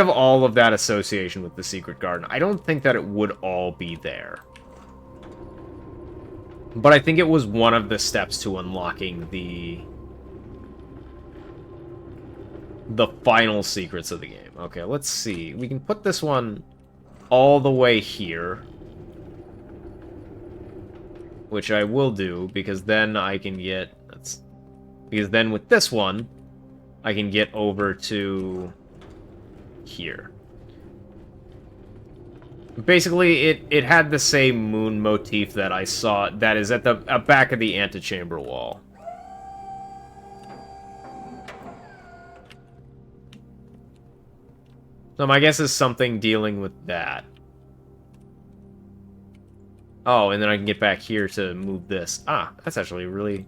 all of that association with the secret garden. I don't think that it would all be there. But I think it was one of the steps to unlocking the final secrets of the game. Okay, let's see. We can put this one all the way here. Which I will do, because then I can get... because then with this one, I can get over to here. Basically, it had the same moon motif that I saw that is at the back of the antechamber wall. So my guess is something dealing with that. Oh, and then I can get back here to move this. Ah, that's actually really...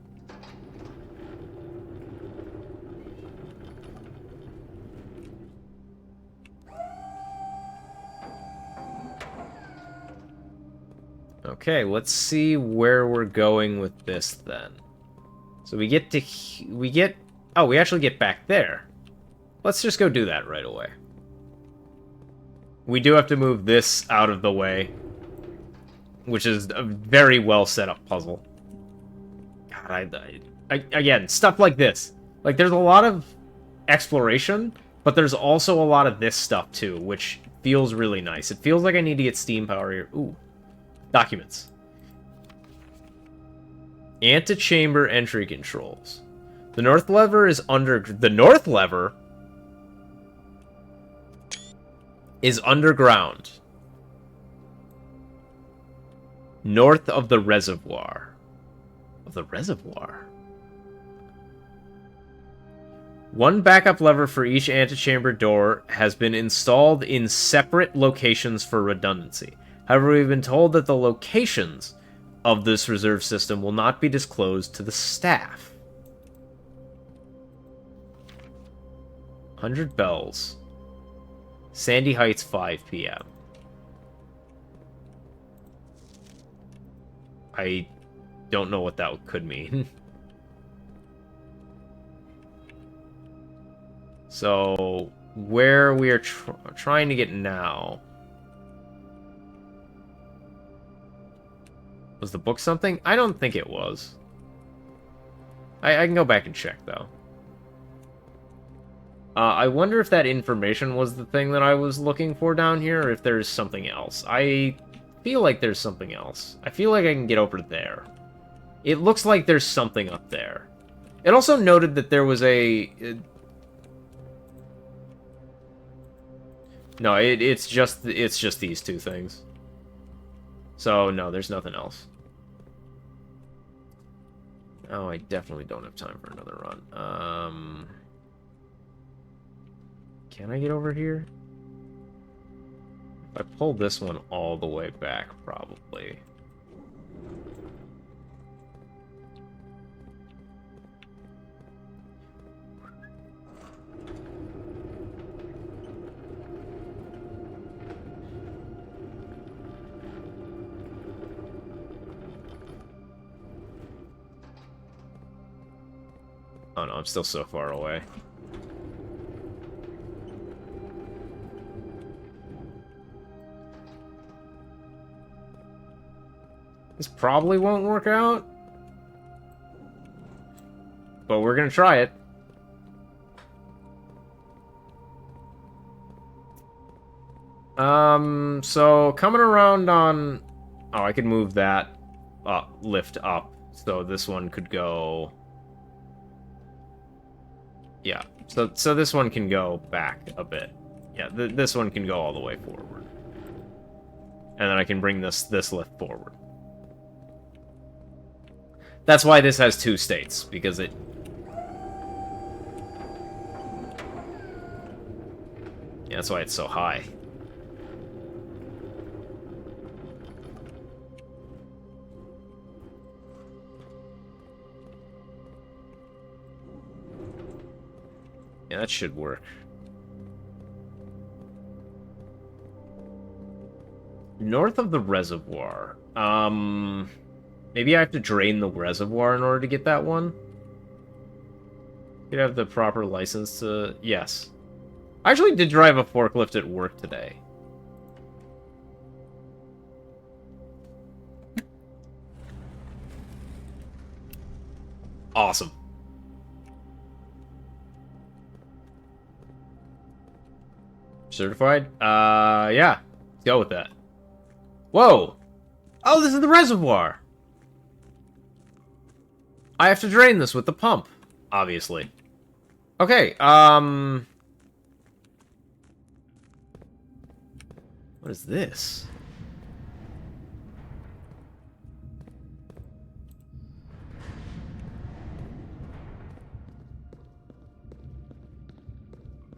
Okay, let's see where we're going with this then. So we get to... Oh, we actually get back there. Let's just go do that right away. We do have to move this out of the way, which is a very well set up puzzle. God, again, stuff like this. Like, there's a lot of exploration, but there's also a lot of this stuff too, which feels really nice. It feels like I need to get steam power here. Ooh. Documents. Antechamber entry controls. The north lever is under... The north lever is underground. North of the reservoir. Of the reservoir? One backup lever for each antechamber door has been installed in separate locations for redundancy. However, we've been told that the locations of this reserve system will not be disclosed to the staff. 100 bells. Sandy Heights, 5 p.m. I don't know what that could mean. So, where we are trying to get now... Was the book something? I don't think it was. I can go back and check, though. I wonder if that information was the thing that I was looking for down here, or if there's something else. I feel like there's something else. I feel like I can get over there. It looks like there's something up there. It also noted that there was a... No, it's just these two things. So, no, there's nothing else. Oh, I definitely don't have time for another run. Can I get over here? If I pull this one all the way back, probably. Oh no, I'm still so far away. This probably won't work out. But we're gonna try it. So coming around on... Oh, I could move that lift up. So this one could go... Yeah, so this one can go back a bit. Yeah, this one can go all the way forward. And then I can bring this lift forward. That's why this has two states, because it... Yeah, that's why it's so high. Yeah, that should work. North of the reservoir. Maybe I have to drain the reservoir in order to get that one? You'd have the proper license to... Yes. I actually did drive a forklift at work today. Awesome. Certified? Yeah. Let's go with that. Whoa! Oh, this is the reservoir! I have to drain this with the pump, obviously. Okay, what is this?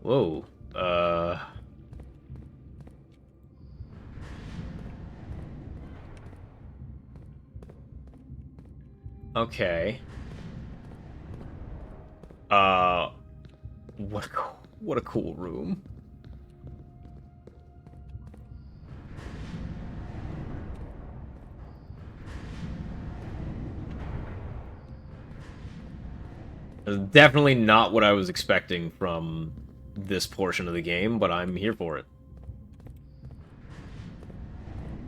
Whoa, okay. What a cool room. Definitely not what I was expecting from this portion of the game, but I'm here for it.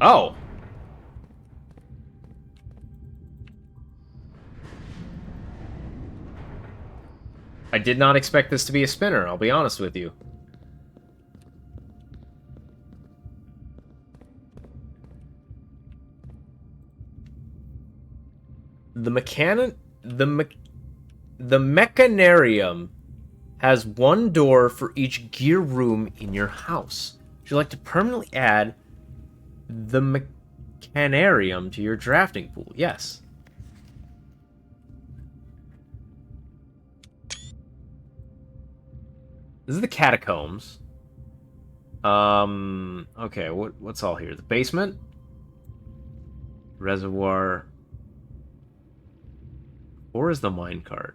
Oh! I did not expect this to be a spinner, I'll be honest with you. The Mechanarium has one door for each gear room in your house. Would you like to permanently add the Mechanarium to your drafting pool? Yes. This is the catacombs. Okay, what's all here? The basement? Reservoir. Or is the minecart?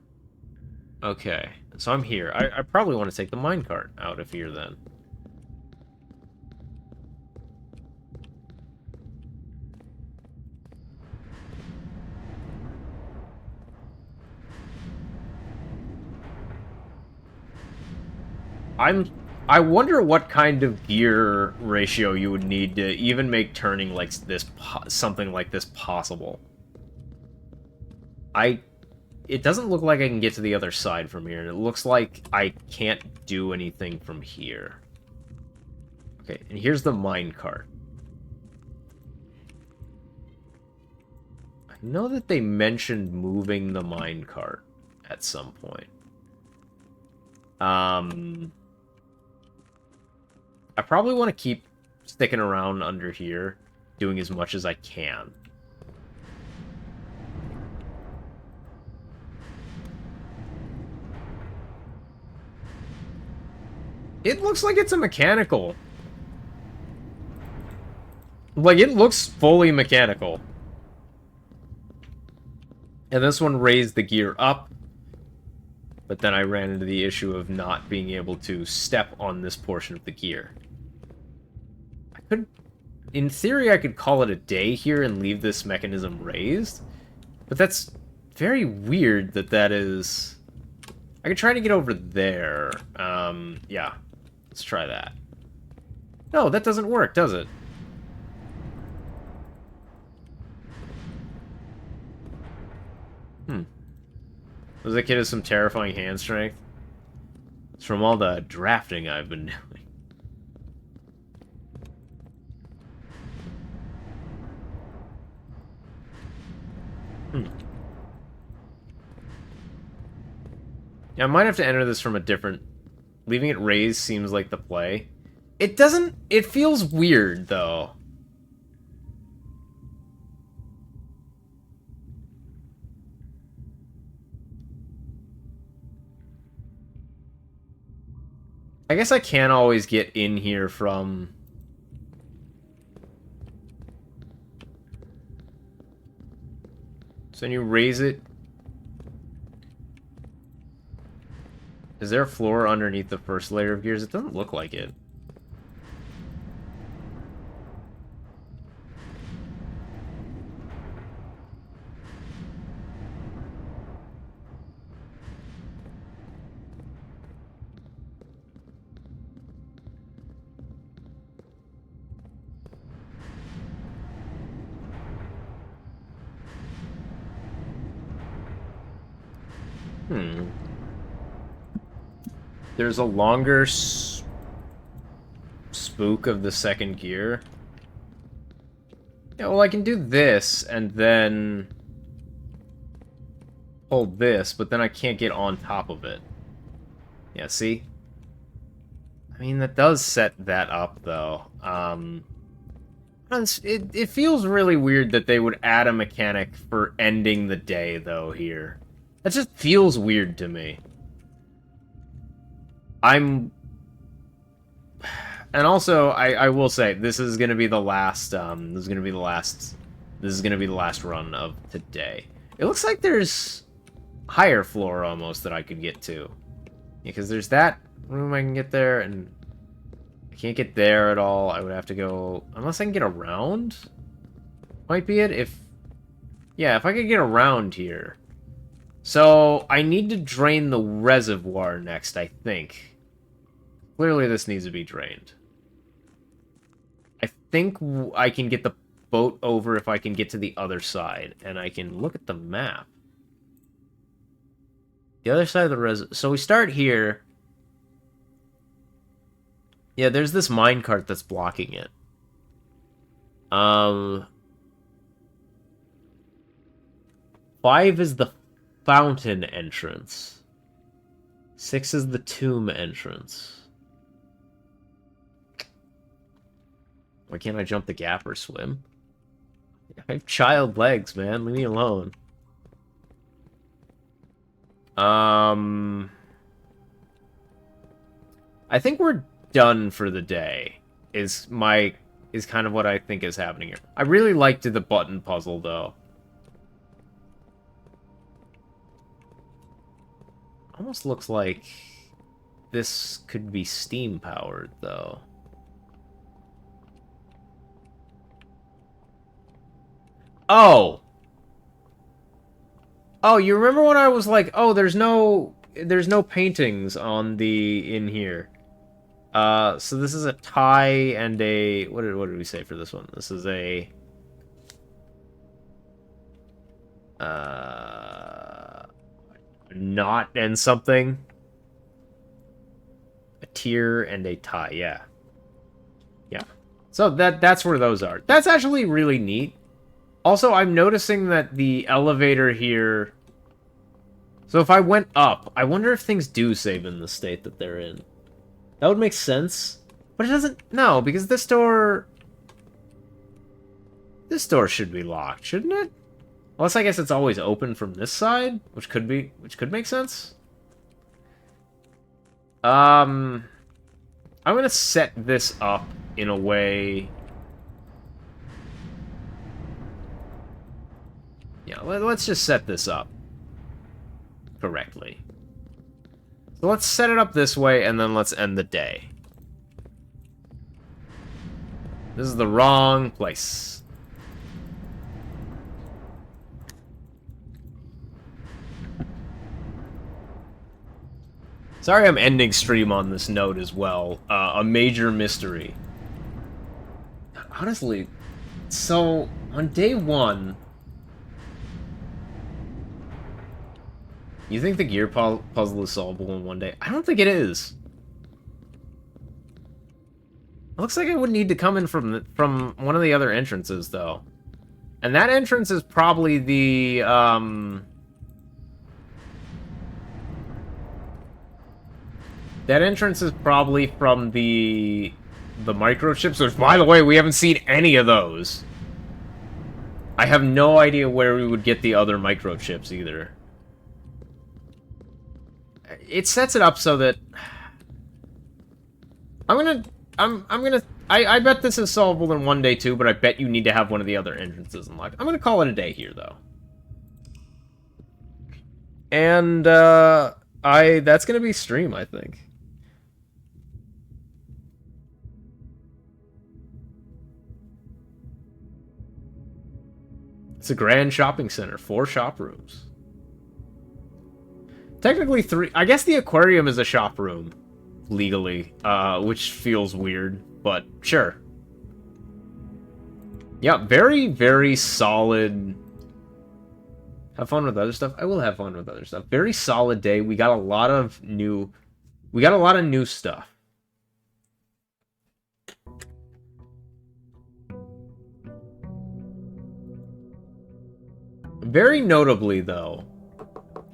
Okay, so I'm here. I probably want to take the minecart out of here then. I wonder what kind of gear ratio you would need to even make turning like this, something like this possible. It doesn't look like I can get to the other side from here, and it looks like I can't do anything from here. Okay, and here's the minecart. I know that they mentioned moving the minecart at some point. I probably want to keep sticking around under here, doing as much as I can. It looks like it's a mechanical. Like, it looks fully mechanical. And this one raised the gear up, but then I ran into the issue of not being able to step on this portion of the gear. In theory, I could call it a day here and leave this mechanism raised, but that's very weird that that is... I could try to get over there. Yeah. Let's try that. No, that doesn't work, does it? Looks like it has some terrifying hand strength. It's from all the drafting I've been doing. Yeah, I might have to enter this from a different... Leaving it raised seems like the play. It doesn't... It feels weird, though. I guess I can't always get in here from... So when you raise it... Is there a floor underneath the first layer of gears? It doesn't look like it. There's a longer spook of the second gear. Yeah, well, I can do this, and then... hold this, but then I can't get on top of it. Yeah, see? I mean, that does set that up, though. It feels really weird that they would add a mechanic for ending the day, though, here. That just feels weird to me. And also, I will say, this is gonna be the last, this is gonna be the last run of today. It looks like there's higher floor, almost, that I could get to. Because there's that room I can get there, and I can't get there at all. I would have to go, unless I can get around? Might be it, if... Yeah, if I could get around here. So, I need to drain the reservoir next, I think. Clearly this needs to be drained. I think I can get the boat over if I can get to the other side. And I can look at the map. The other side of the reservoir... So we start here. Yeah, there's this minecart that's blocking it. 5 is the fountain entrance. 6 is the tomb entrance. Why can't I jump the gap or swim? I have child legs, man. Leave me alone. I think we're done for the day. Is kind of what I think is happening here. I really liked the button puzzle though. Almost looks like this could be steam powered though. Oh! Oh, you remember when I was like, oh, there's no paintings on in here. So this is a tie and a... What did we say for this one? This is a... knot and something. A tier and a tie, yeah. Yeah. So that's where those are. That's actually really neat. Also, I'm noticing that the elevator here... So if I went up, I wonder if things do save in the state that they're in. That would make sense. But it doesn't... No, because this door... This door should be locked, shouldn't it? Unless I guess it's always open from this side, which could make sense. I'm gonna set this up in a way... Yeah, let's just set this up correctly. So let's set it up this way, and then let's end the day. This is the wrong place. Sorry I'm ending stream on this note as well. A major mystery. Honestly, so on day 1... You think the gear puzzle is solvable in one day? I don't think it is. It looks like it would need to come in from one of the other entrances, though. And that entrance is probably the, That entrance is probably from the microchips, which, by the way, we haven't seen any of those. I have no idea where we would get the other microchips, either. It sets it up so that... I bet this is solvable in one day too, but I bet you need to have one of the other entrances unlocked. I'm gonna call it a day here, though. And, that's gonna be stream, I think. It's a grand shopping center, 4 shop rooms. Technically 3. I guess the aquarium is a shop room, legally, which feels weird, but sure. Yeah, very, very solid. Have fun with other stuff. I will have fun with other stuff. Very solid day. We got a lot of new stuff. Very notably, though.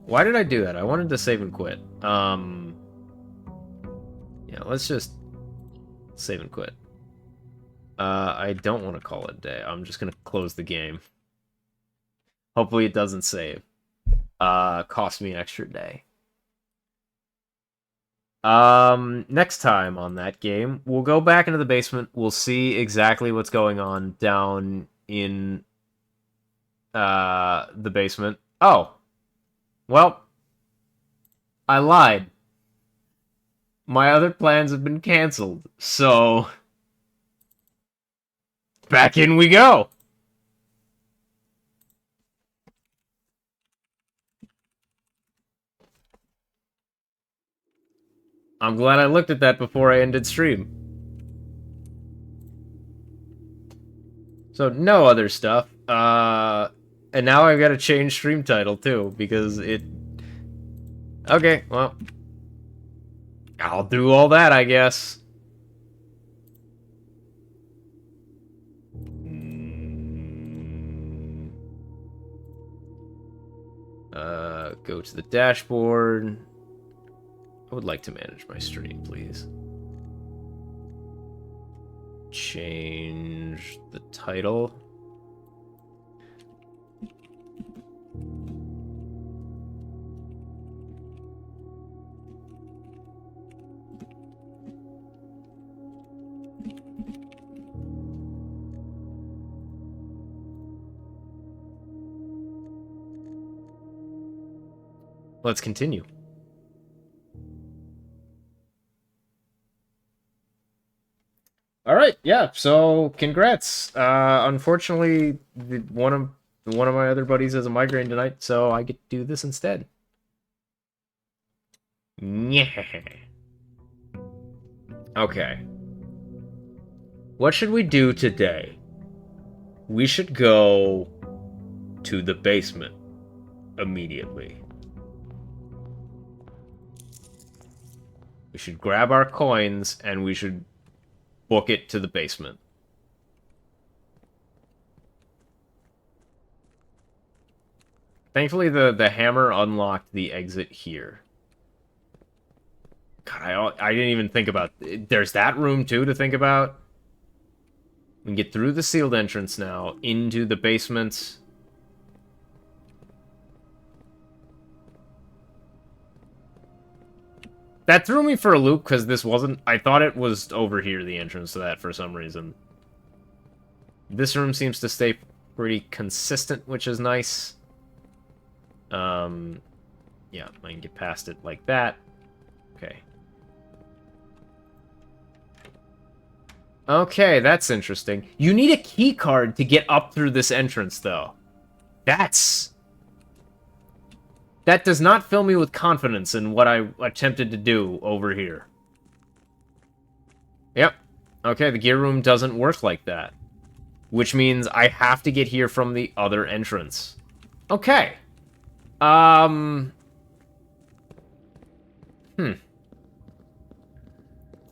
Why did I do that? I wanted to save and quit. Yeah, let's just save and quit. I don't want to call it a day. I'm just gonna close the game. Hopefully it doesn't save. Cost me an extra day. Next time on that game, we'll go back into the basement. We'll see exactly what's going on down in the basement. Oh. Well, I lied. My other plans have been canceled, so back in we go. I'm glad I looked at that before I ended stream. So, no other stuff. And now I've got to change stream title, too, because it... Okay, well... I'll do all that, I guess. Go to the dashboard. I would like to manage my stream, please. Change the title. Let's continue. All right, yeah. So, congrats. Unfortunately, one of my other buddies has a migraine tonight, so I get to do this instead. Yeah. Okay. What should we do today? We should go to the basement immediately. We should grab our coins and we should book it to the basement. Thankfully, the hammer unlocked the exit here. God, I didn't even think about... There's that room, too, to think about. We can get through the sealed entrance now, into the basement. That threw me for a loop, because this wasn't... I thought it was over here, the entrance to that, for some reason. This room seems to stay pretty consistent, which is nice. Yeah, I can get past it like that. Okay. Okay, that's interesting. You need a key card to get up through this entrance, though. That does not fill me with confidence in what I attempted to do over here. Yep. Okay, the gear room doesn't work like that. Which means I have to get here from the other entrance. Okay. Clever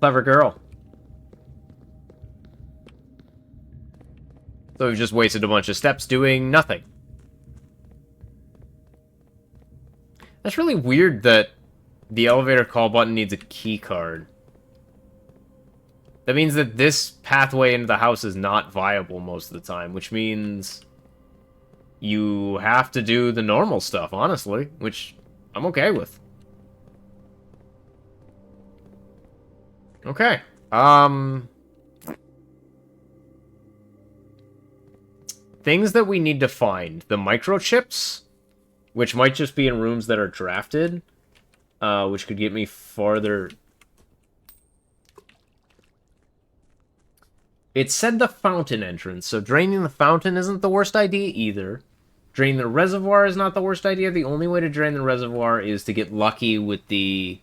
girl. So we've just wasted a bunch of steps doing nothing. That's really weird that the elevator call button needs a key card. That means that this pathway into the house is not viable most of the time, which means you have to do the normal stuff, honestly, which I'm okay with. Okay. Things that we need to find. The microchips, which might just be in rooms that are drafted, which could get me farther. It said the fountain entrance, so draining the fountain isn't the worst idea either. Draining the reservoir is not the worst idea. The only way to drain the reservoir is to get lucky with the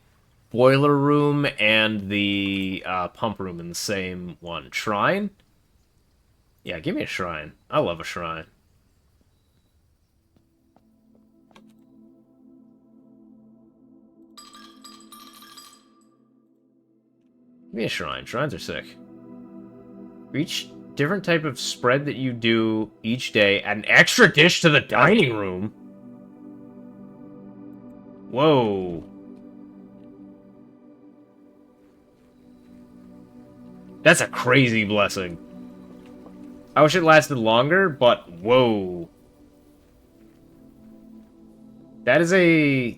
boiler room and the pump room in the same one. Shrine? Yeah, give me a shrine. I love a shrine. Give me a shrine. Shrines are sick. Each different type of spread that you do each day, add an extra dish to the dining room. Whoa. That's a crazy blessing. I wish it lasted longer, but whoa. That is a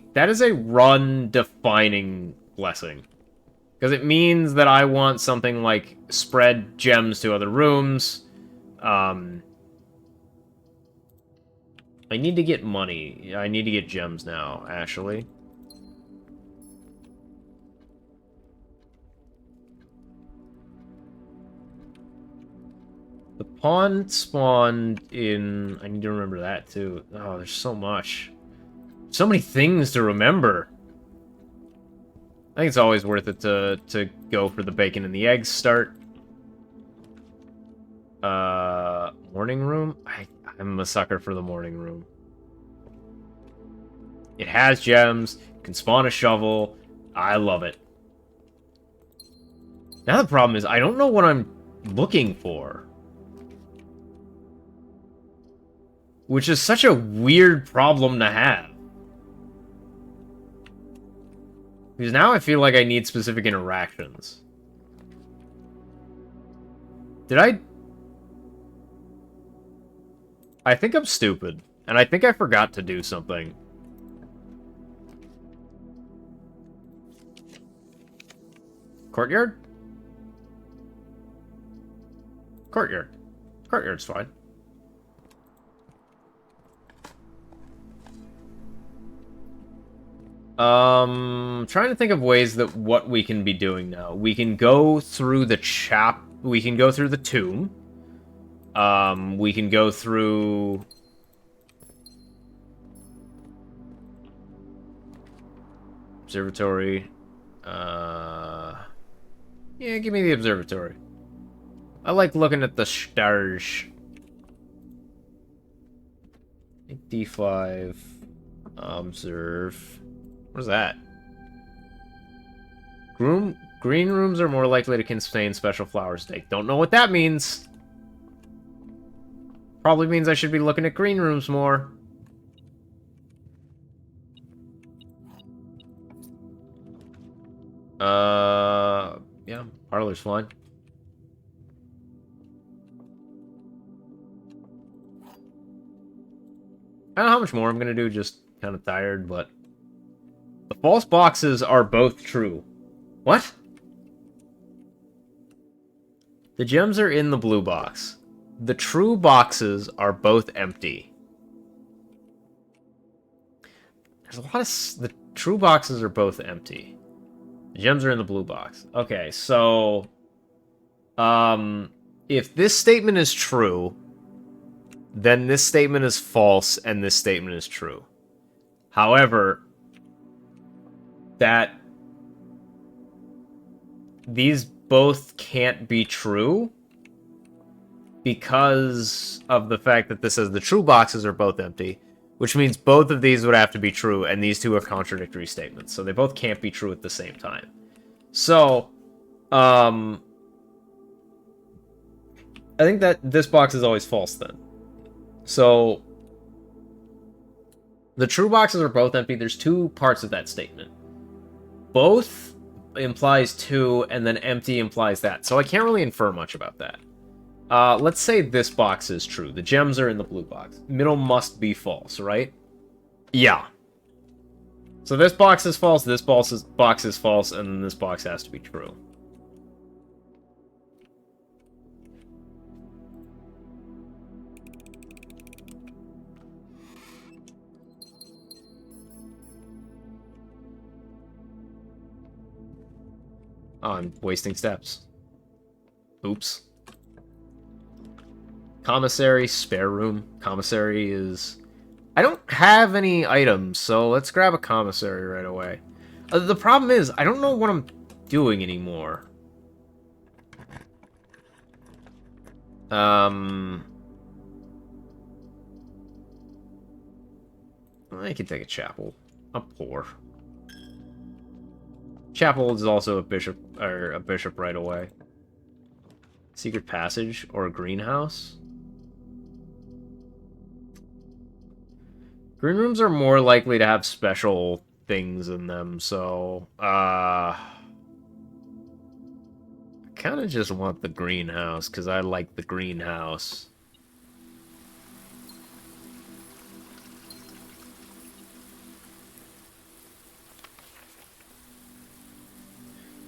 run-defining blessing. Because it means that I want something like spread gems to other rooms. I need to get money. I need to get gems now, actually. The pawn spawned in... I need to remember that, too. Oh, there's so much. So many things to remember. I think it's always worth it to go for the bacon and the eggs start. Morning room? I'm a sucker for the morning room. It has gems, can spawn a shovel. I love it. Now the problem is, I don't know what I'm looking for. Which is such a weird problem to have. Because now I feel like I need specific interactions. Did I think I'm stupid. And I think I forgot to do something. Courtyard? Courtyard. Courtyard's fine. Trying to think of ways that what we can be doing now. We can go through the we can go through the tomb. We can go through... Observatory. Yeah, give me the observatory. I like looking at the stars. D5. Observe. What is that? Green rooms are more likely to contain special flower stake. Don't know what that means. Probably means I should be looking at green rooms more. Yeah, parlor's fine. I don't know how much more I'm gonna do, just kind of tired, but... The false boxes are both true. What? The gems are in the blue box. The true boxes are both empty. There's a lot of... The true boxes are both empty. The gems are in the blue box. Okay, so... if this statement is true, then this statement is false, and this statement is true. However, that these both can't be true because of the fact that this says the true boxes are both empty, which means both of these would have to be true, and these two are contradictory statements, so they both can't be true at the same time. So, I think that this box is always false then. So, the true boxes are both empty. There's two parts of that statement. Both implies two, and then empty implies that. So I can't really infer much about that. Let's say this box is true. The gems are in the blue box. Middle must be false, right? Yeah. So this box is false, this box is false, and then this box has to be true. Oh, I'm wasting steps. Oops. Commissary, spare room. Commissary is... I don't have any items, so let's grab a commissary right away. The problem is, I don't know what I'm doing anymore. I can take a chapel. I'm poor. Chapel is also a bishop, or a bishop right away. Secret passage or a greenhouse. Green rooms are more likely to have special things in them, so I kind of just want the greenhouse because I like the greenhouse.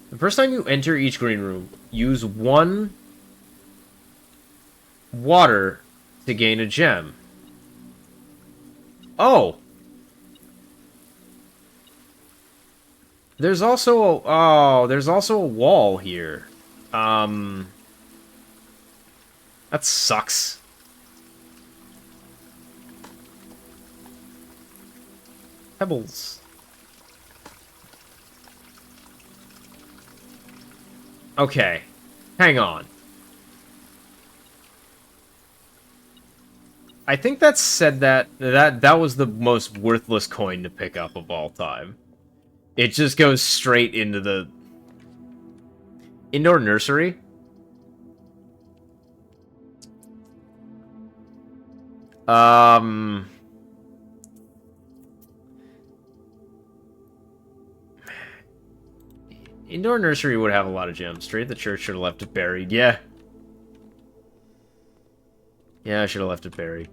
The first time you enter each green room, use 1 water to gain a gem. Oh! There's also there's also a wall here. That sucks. Pebbles. Okay. Hang on. I think that said that was the most worthless coin to pick up of all time. It just goes straight into the indoor nursery. Um, Indoor nursery would have a lot of gems. Straight at the church, should have left it buried. Yeah. Yeah, I should have left it buried.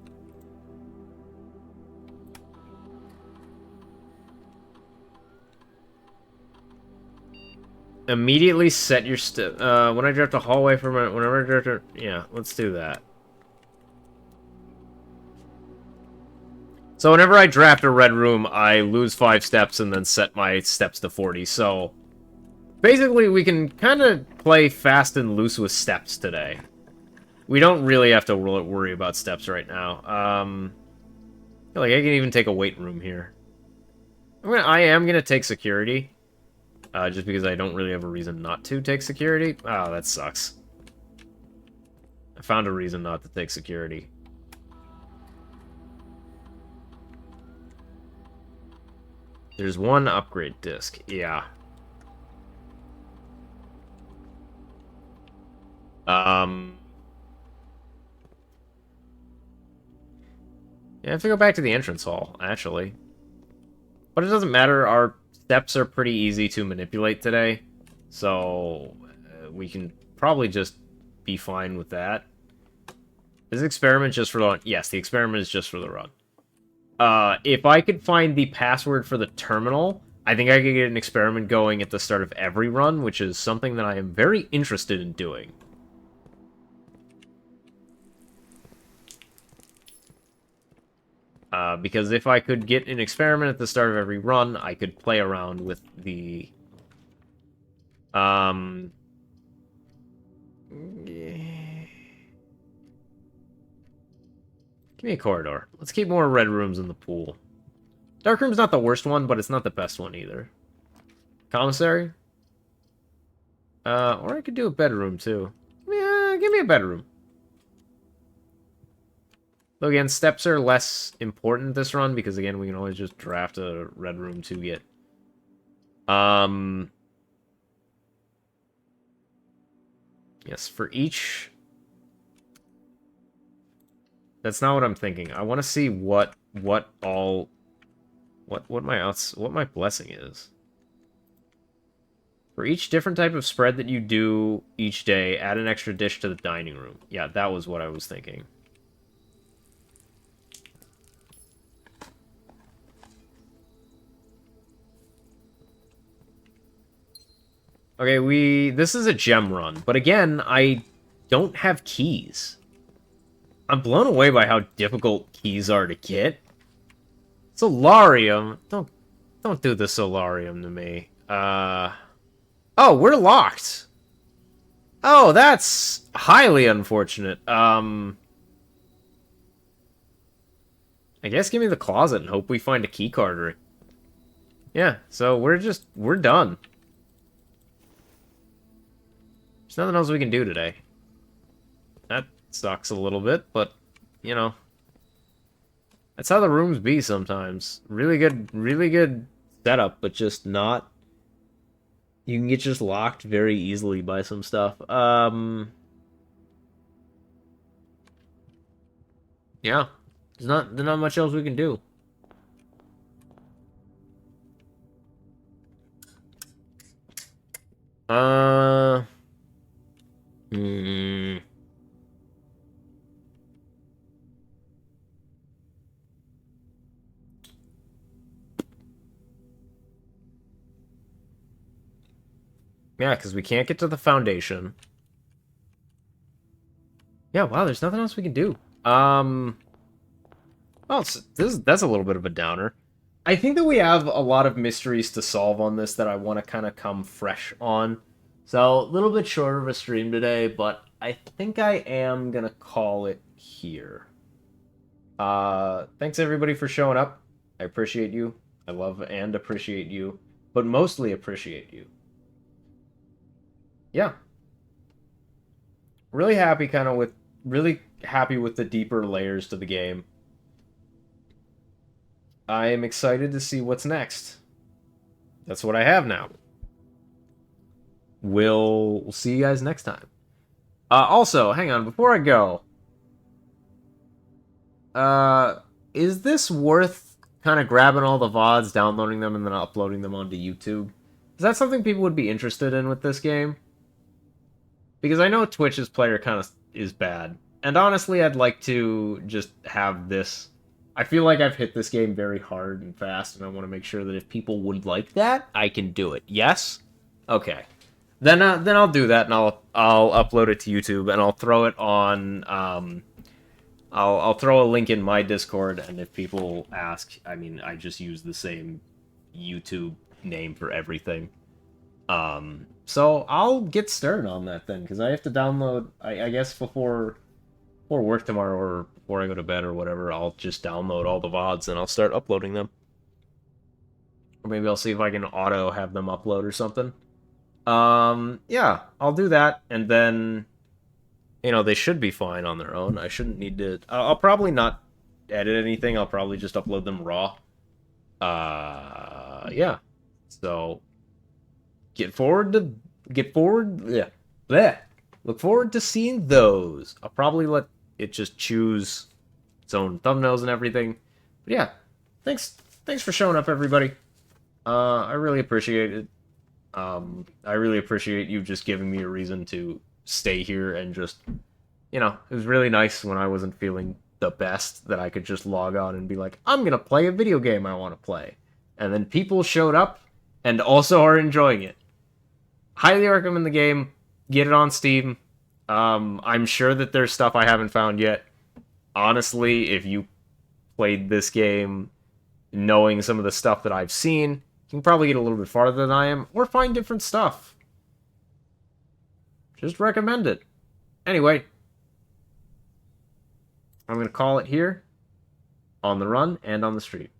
Immediately set your step. When I draft a hallway from it, whenever I draft a... Yeah, let's do that. So whenever I draft a red room, I lose 5 steps and then set my steps to 40. So basically, we can kind of play fast and loose with steps today. We don't really have to worry about steps right now. Like I can even take a weight room here. I am gonna take security. Just because I don't really have a reason not to take security. Oh, that sucks. I found a reason not to take security. There's one upgrade disc. Yeah. Yeah, I have to go back to the entrance hall, actually. But it doesn't matter, our steps are pretty easy to manipulate today. So, we can probably just be fine with that. Is the experiment just for the run? Yes, the experiment is just for the run. If I could find the password for the terminal, I think I could get an experiment going at the start of every run, which is something that I am very interested in doing. Because if I could get an experiment at the start of every run, I could play around with the... Give me a corridor. Let's keep more red rooms in the pool. Dark room's not the worst one, but it's not the best one either. Commissary? Or I could do a bedroom, too. Yeah, give me a bedroom. Though again, steps are less important this run, because again, we can always just draft a red room to get. Yes, for each... That's not what I'm thinking. I want to see what my blessing is. For each different type of spread that you do each day, add an extra dish to the dining room. Yeah, that was what I was thinking. Okay, this is a gem run, but again, I don't have keys. I'm blown away by how difficult keys are to get. Solarium, don't do the solarium to me. Oh, we're locked. Oh, that's highly unfortunate. I guess give me the closet and hope we find a key card. Yeah, so we're done. There's nothing else we can do today. That sucks a little bit, but, you know. That's how the rooms be sometimes. Really good setup, but just not... You can get just locked very easily by some stuff. Yeah. There's not much else we can do. Hmm. Yeah, because we can't get to the foundation. Yeah, wow, there's nothing else we can do. Well, that's a little bit of a downer. I think that we have a lot of mysteries to solve on this that I want to kind of come fresh on. So, a little bit shorter of a stream today, but I think I am going to call it here. Thanks everybody for showing up. I appreciate you. I love and appreciate you, but mostly appreciate you. Yeah, Really happy kind of with really happy with the deeper layers to the game. I am excited to see what's next. That's what I have now. We'll see you guys next time. Also, hang on, before I go, uh, is this worth kind of grabbing all the VODs, downloading them, and then uploading them onto YouTube? Is that something people would be interested in with this game? Because I know Twitch's player kind of is bad. And honestly, I'd like to just have this. I feel like I've hit this game very hard and fast, and I want to make sure that if people would like that, I can do it. Yes? Okay. Then I'll do that, and I'll upload it to YouTube, and I'll throw it on. I'll throw a link in my Discord, and if people ask, I mean, I just use the same YouTube name for everything. So I'll get started on that then, because I have to download. I guess before work tomorrow or before I go to bed or whatever, I'll just download all the VODs and I'll start uploading them. Or maybe I'll see if I can auto have them upload or something. Yeah, I'll do that, and then, they should be fine on their own. I shouldn't need to. I'll probably not edit anything. I'll probably just upload them raw. Yeah. So get forward. Yeah. Bleh. Look forward to seeing those. I'll probably let it just choose its own thumbnails and everything. But yeah, thanks for showing up, everybody. I really appreciate it. I really appreciate you just giving me a reason to stay here and just, it was really nice when I wasn't feeling the best that I could just log on and be like, I'm gonna play a video game I want to play. And then people showed up and also are enjoying it. Highly recommend the game. Get it on Steam. I'm sure that there's stuff I haven't found yet. Honestly, if you played this game knowing some of the stuff that I've seen, you can probably get a little bit farther than I am, or find different stuff. Just recommend it. Anyway, I'm going to call it here, on the run and on the street.